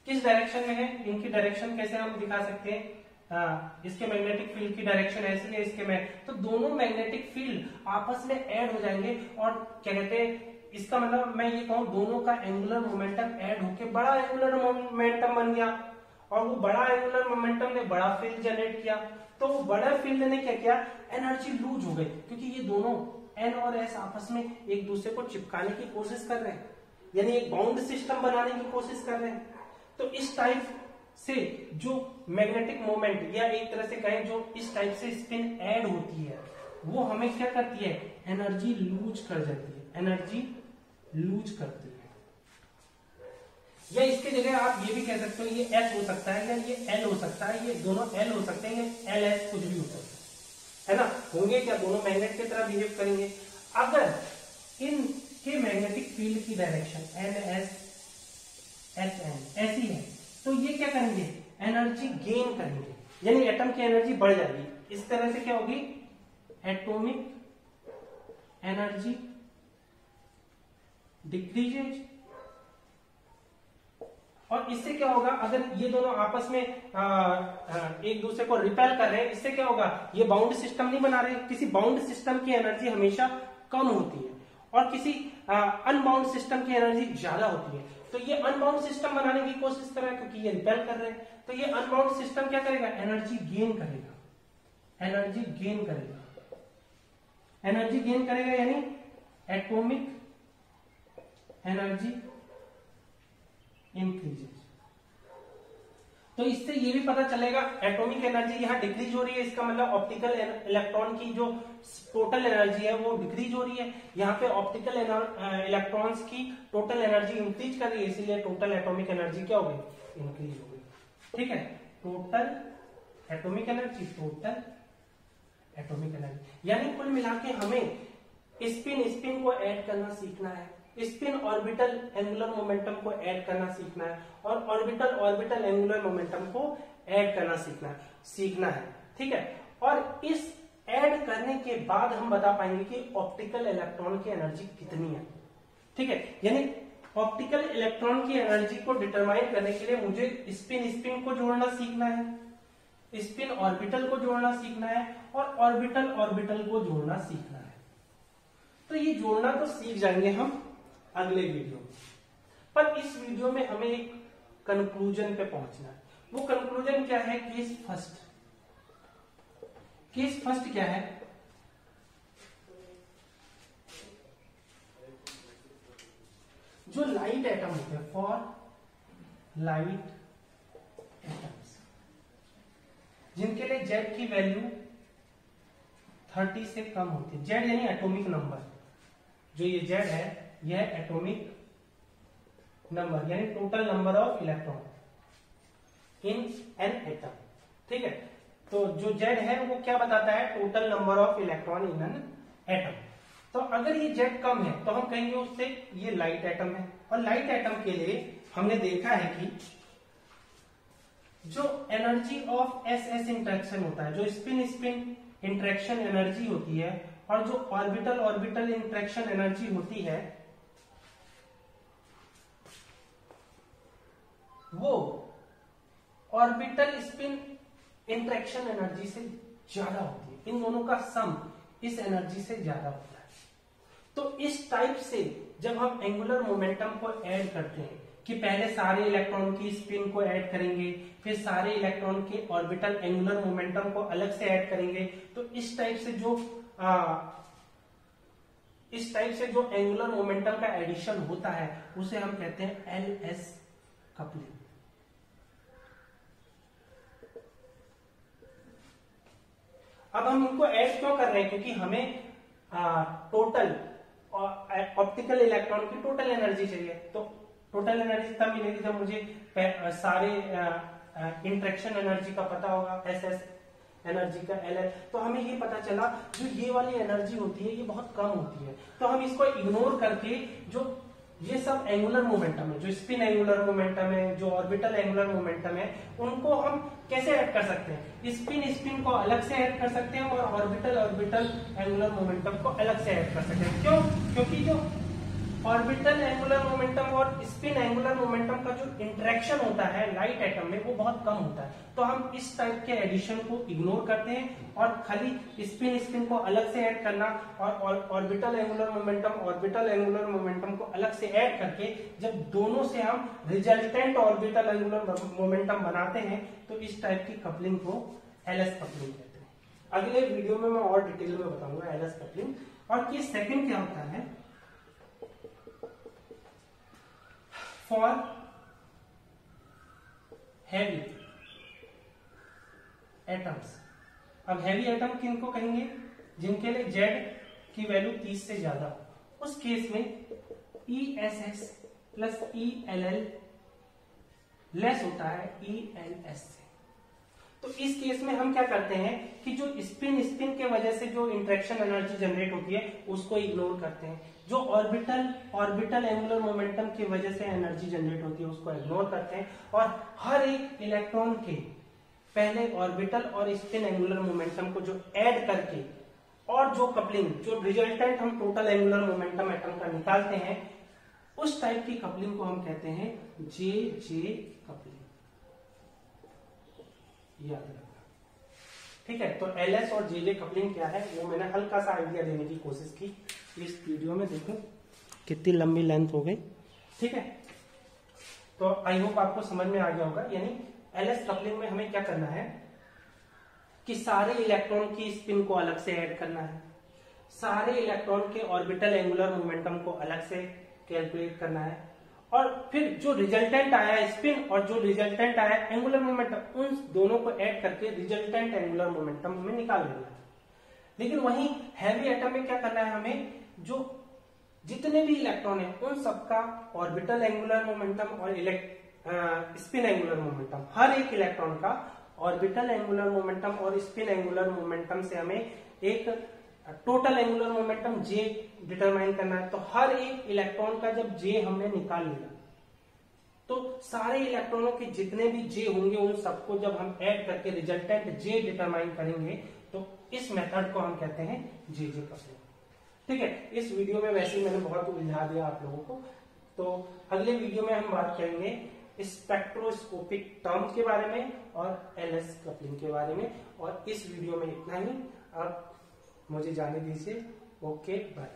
S1: किस डायरेक्शन में है, इनकी डायरेक्शन कैसे हम दिखा सकते हैं, इसके मैग्नेटिक फील्ड की डायरेक्शन ऐसी है, इसके में, तो दोनों मैग्नेटिक फील्ड आपस में ऐड हो जाएंगे और क्या कहते हैं, इसका मतलब मैं ये कहूं दोनों का एंगुलर मोमेंटम ऐड होके बड़ा एंगुलर मोमेंटम बन गया और वो बड़ा एंगुलर मोमेंटम ने बड़ा फील्ड जनरेट किया। तो वो बड़ा फील्ड ने क्या किया, एनर्जी लूज हो गई, क्योंकि ये दोनों N और S आपस में एक दूसरे को चिपकाने की कोशिश कर रहे हैं, यानी एक बाउंड सिस्टम बनाने की कोशिश कर रहे हैं। तो इस टाइप से जो मैग्नेटिक मोमेंट या एक तरह से कहें जो इस टाइप से स्पिन ऐड होती है वो हमें क्या करती है, एनर्जी लूज कर जाती है, एनर्जी लूज करती है। या इसके जगह आप ये भी कह सकते हो ये S हो सकता है या ये L हो सकता है, ये दोनों L हो सकते हैं, ये LS कुछ भी हो सकता है ना। होंगे क्या, दोनों मैग्नेट की तरह बिहेव करेंगे। अगर इनके मैग्नेटिक फील्ड की डायरेक्शन NS SN ऐसी है तो ये क्या करेंगे, एनर्जी गेन करेंगे, यानी एटम की एनर्जी बढ़ जाएगी। इस तरह से क्या होगी, एटॉमिक एनर्जी डिक्रीजेज। और इससे क्या होगा, अगर ये दोनों आपस में एक दूसरे को रिपेल कर रहे हैं, इससे क्या होगा, ये बाउंड सिस्टम नहीं बना रहे। किसी बाउंड सिस्टम की एनर्जी हमेशा कम होती है और किसी अनबाउंड सिस्टम की एनर्जी ज्यादा होती है। तो ये अनबाउंड सिस्टम बनाने की कोशिश कर रहा है क्योंकि ये रिपेल कर रहे हैं। तो ये अनबाउंड सिस्टम क्या करेगा, एनर्जी गेन करेगा, एनर्जी गेन करेगा, एनर्जी गेन करेगा, यानी एटॉमिक एनर्जी इंक्रीजेज। तो इससे ये भी पता चलेगा एटॉमिक एनर्जी यहाँ डिक्रीज हो रही है, इसका मतलब ऑप्टिकल इलेक्ट्रॉन की जो टोटल एनर्जी है वो डिक्रीज हो रही है। यहाँ पे ऑप्टिकल इलेक्ट्रॉन्स की टोटल एनर्जी इंक्रीज कर रही है, इसीलिए टोटल एटॉमिक एनर्जी क्या हो गई, इंक्रीज हो गई, ठीक है। Total atomic energy, total atomic energy, यानी कुल मिला के हमें स्पिन को ऐड करना सीखना है, स्पिन ऑर्बिटल एंगुलर मोमेंटम को ऐड करना सीखना है और ऑर्बिटल एंगुलर मोमेंटम को ऐड करना सीखना है, ठीक है। और इस ऐड करने के बाद हम बता पाएंगे कि ऑप्टिकल इलेक्ट्रॉन की एनर्जी कितनी है, ठीक है। यानी ऑप्टिकल इलेक्ट्रॉन की एनर्जी को डिटरमाइन करने के लिए मुझे स्पिन को जोड़ना सीखना है, स्पिन ऑर्बिटल को जोड़ना सीखना है और ऑर्बिटल को जोड़ना सीखना है। तो ये जोड़ना तो सीख जाएंगे हम अगले वीडियो में, पर इस वीडियो में हमें एक कंक्लूजन पे पहुंचना है। वो कंक्लूजन क्या है, केस फर्स्ट। केस फर्स्ट क्या है, जो लाइट एटम होते हैं, फॉर लाइट एटम्स जिनके लिए जेड की वैल्यू 30 से कम होती है, जेड यानी एटॉमिक नंबर, जो ये जेड है यह एटॉमिक नंबर यानी total number of electron in an atom, ठीक है। तो जो जेड है वो क्या बताता है, total number of electron in an atom. तो अगर ये जेड कम है तो हम कहेंगे उससे ये लाइट एटम है। और लाइट एटम के लिए हमने देखा है कि जो energy of S S interaction होता है, जो स्पिन स्पिन इंटरेक्शन एनर्जी होती है और जो ऑर्बिटल इंटरेक्शन एनर्जी होती है वो ऑर्बिटल स्पिन इंटरेक्शन एनर्जी से ज्यादा होती है। इन दोनों का सम इस एनर्जी से ज्यादा होता है। तो इस टाइप से जब हम एंगुलर मोमेंटम को ऐड करते हैं कि पहले सारे इलेक्ट्रॉन की स्पिन को ऐड करेंगे, फिर सारे इलेक्ट्रॉन के ऑर्बिटल एंगुलर मोमेंटम को अलग से ऐड करेंगे, तो इस टाइप से जो एंगुलर मोमेंटम का एडिशन होता है उसे हम कहते हैं एलएस कपलिंग। अब हम इनको ऐड क्यों कर रहे हैं, क्योंकि हमें टोटल ऑप्टिकल इलेक्ट्रॉन की टोटल एनर्जी चाहिए। तो टोटल एनर्जी तब मिलेगी जब मुझे सारे इंटरेक्शन एनर्जी का पता होगा, SS एनर्जी का LL। तो हमें ये पता चला जो ये वाली एनर्जी होती है ये बहुत कम होती है, तो हम इसको इग्नोर करके जो ये सब एंगुलर मोमेंटम है, जो स्पिन एंगुलर मोमेंटम है, जो ऑर्बिटल एंगुलर मोमेंटम है, उनको हम कैसे ऐड कर सकते हैं? स्पिन को अलग से ऐड कर सकते हैं और ऑर्बिटल एंगुलर मोमेंटम को अलग से ऐड कर सकते हैं। क्यों? क्योंकि जो ऑर्बिटल एंगुलर मोमेंटम और स्पिन एंगुलर मोमेंटम का जो इंटरेक्शन होता है लाइट एटम में वो बहुत कम होता है। तो हम इस टाइप के एडिशन को इग्नोर करते हैं और खाली स्पिन को अलग से ऐड करना और ऑर्बिटल एंगुलर मोमेंटम को अलग से ऐड करके जब दोनों से हम रिजल्टेंट ऑर्बिटल एंगुलर मोमेंटम बनाते हैं तो इस टाइप की कपलिंग को LS कपलिंग कहते हैं। अगले वीडियो में मैं और डिटेल में बताऊंगा LS कपलिंग। और ये सेकंड क्या होता है? For heavy atoms. अब हैवी एटम किनको कहेंगे? जिनके लिए Z की वैल्यू 30 से ज्यादा, उस केस में ESS प्लस ELL लेस होता है ELS से। तो इस केस में हम क्या करते हैं कि जो स्पिन के वजह से जो इंटरेक्शन एनर्जी जनरेट होती है उसको इग्नोर करते हैं, जो ऑर्बिटल एंगुलर मोमेंटम की वजह से एनर्जी जनरेट होती है उसको इग्नोर करते हैं, और हर एक इलेक्ट्रॉन के पहले ऑर्बिटल और स्पिन एंगुलर मोमेंटम को जो ऐड करके और जो कपलिंग, जो रिजल्टेंट हम टोटल एंगुलर मोमेंटम एटम का निकालते हैं, उस टाइप की कपलिंग को हम कहते हैं JJ कपलिंग। याद रखना, ठीक है। तो LS और JJ कपलिंग क्या है वो मैंने हल्का सा आइडिया देने की कोशिश की इस वीडियो में। देखो कितनी लंबी लेंथ हो गई, ठीक है। तो आई होप आपको समझ में आ गया होगा। यानी LS कपलिंग में हमें क्या करना है कि सारे इलेक्ट्रॉन की स्पिन को अलग से ऐड करना है, सारे इलेक्ट्रॉन के ऑर्बिटल एंगुलर मोमेंटम को अलग से कैलकुलेट करना है, और फिर जो रिजल्टेंट आया स्पिन और जो रिजल्टेंट आया एंगुलर मोमेंटम, उन दोनों को ऐड करके रिजल्टेंट एंगुलर मोमेंटम हमें निकाल लेना है। लेकिन वहीं हैवी एटम में क्या करना है, हमें जो जितने भी इलेक्ट्रॉन है उन सबका ऑर्बिटल एंगुलर मोमेंटम और स्पिन एंगुलर मोमेंटम, हर एक इलेक्ट्रॉन का ऑर्बिटल एंगुलर मोमेंटम और स्पिन एंगुलर मोमेंटम से हमें एक total angular momentum J determine करना है। तो हर एक इलेक्ट्रॉन का जब J हमने निकाल लिया तो सारे इलेक्ट्रॉनों के जितने भी J होंगे उन सबको जब हम ऐड करके रिजल्टेंट J डिटरमाइन करेंगे तो इस मेथड को हम कहते हैं JJ कपलिंग, ठीक है। इस वीडियो में वैसे ही मैंने बहुत उलझा दिया आप लोगों को। तो अगले वीडियो में हम बात करेंगे स्पेक्ट्रोस्कोपिक टर्म के बारे में और LS कपलिंग के बारे में। और इस वीडियो में इतना ही, अब मुझे जाने दीजिए। Okay, bye.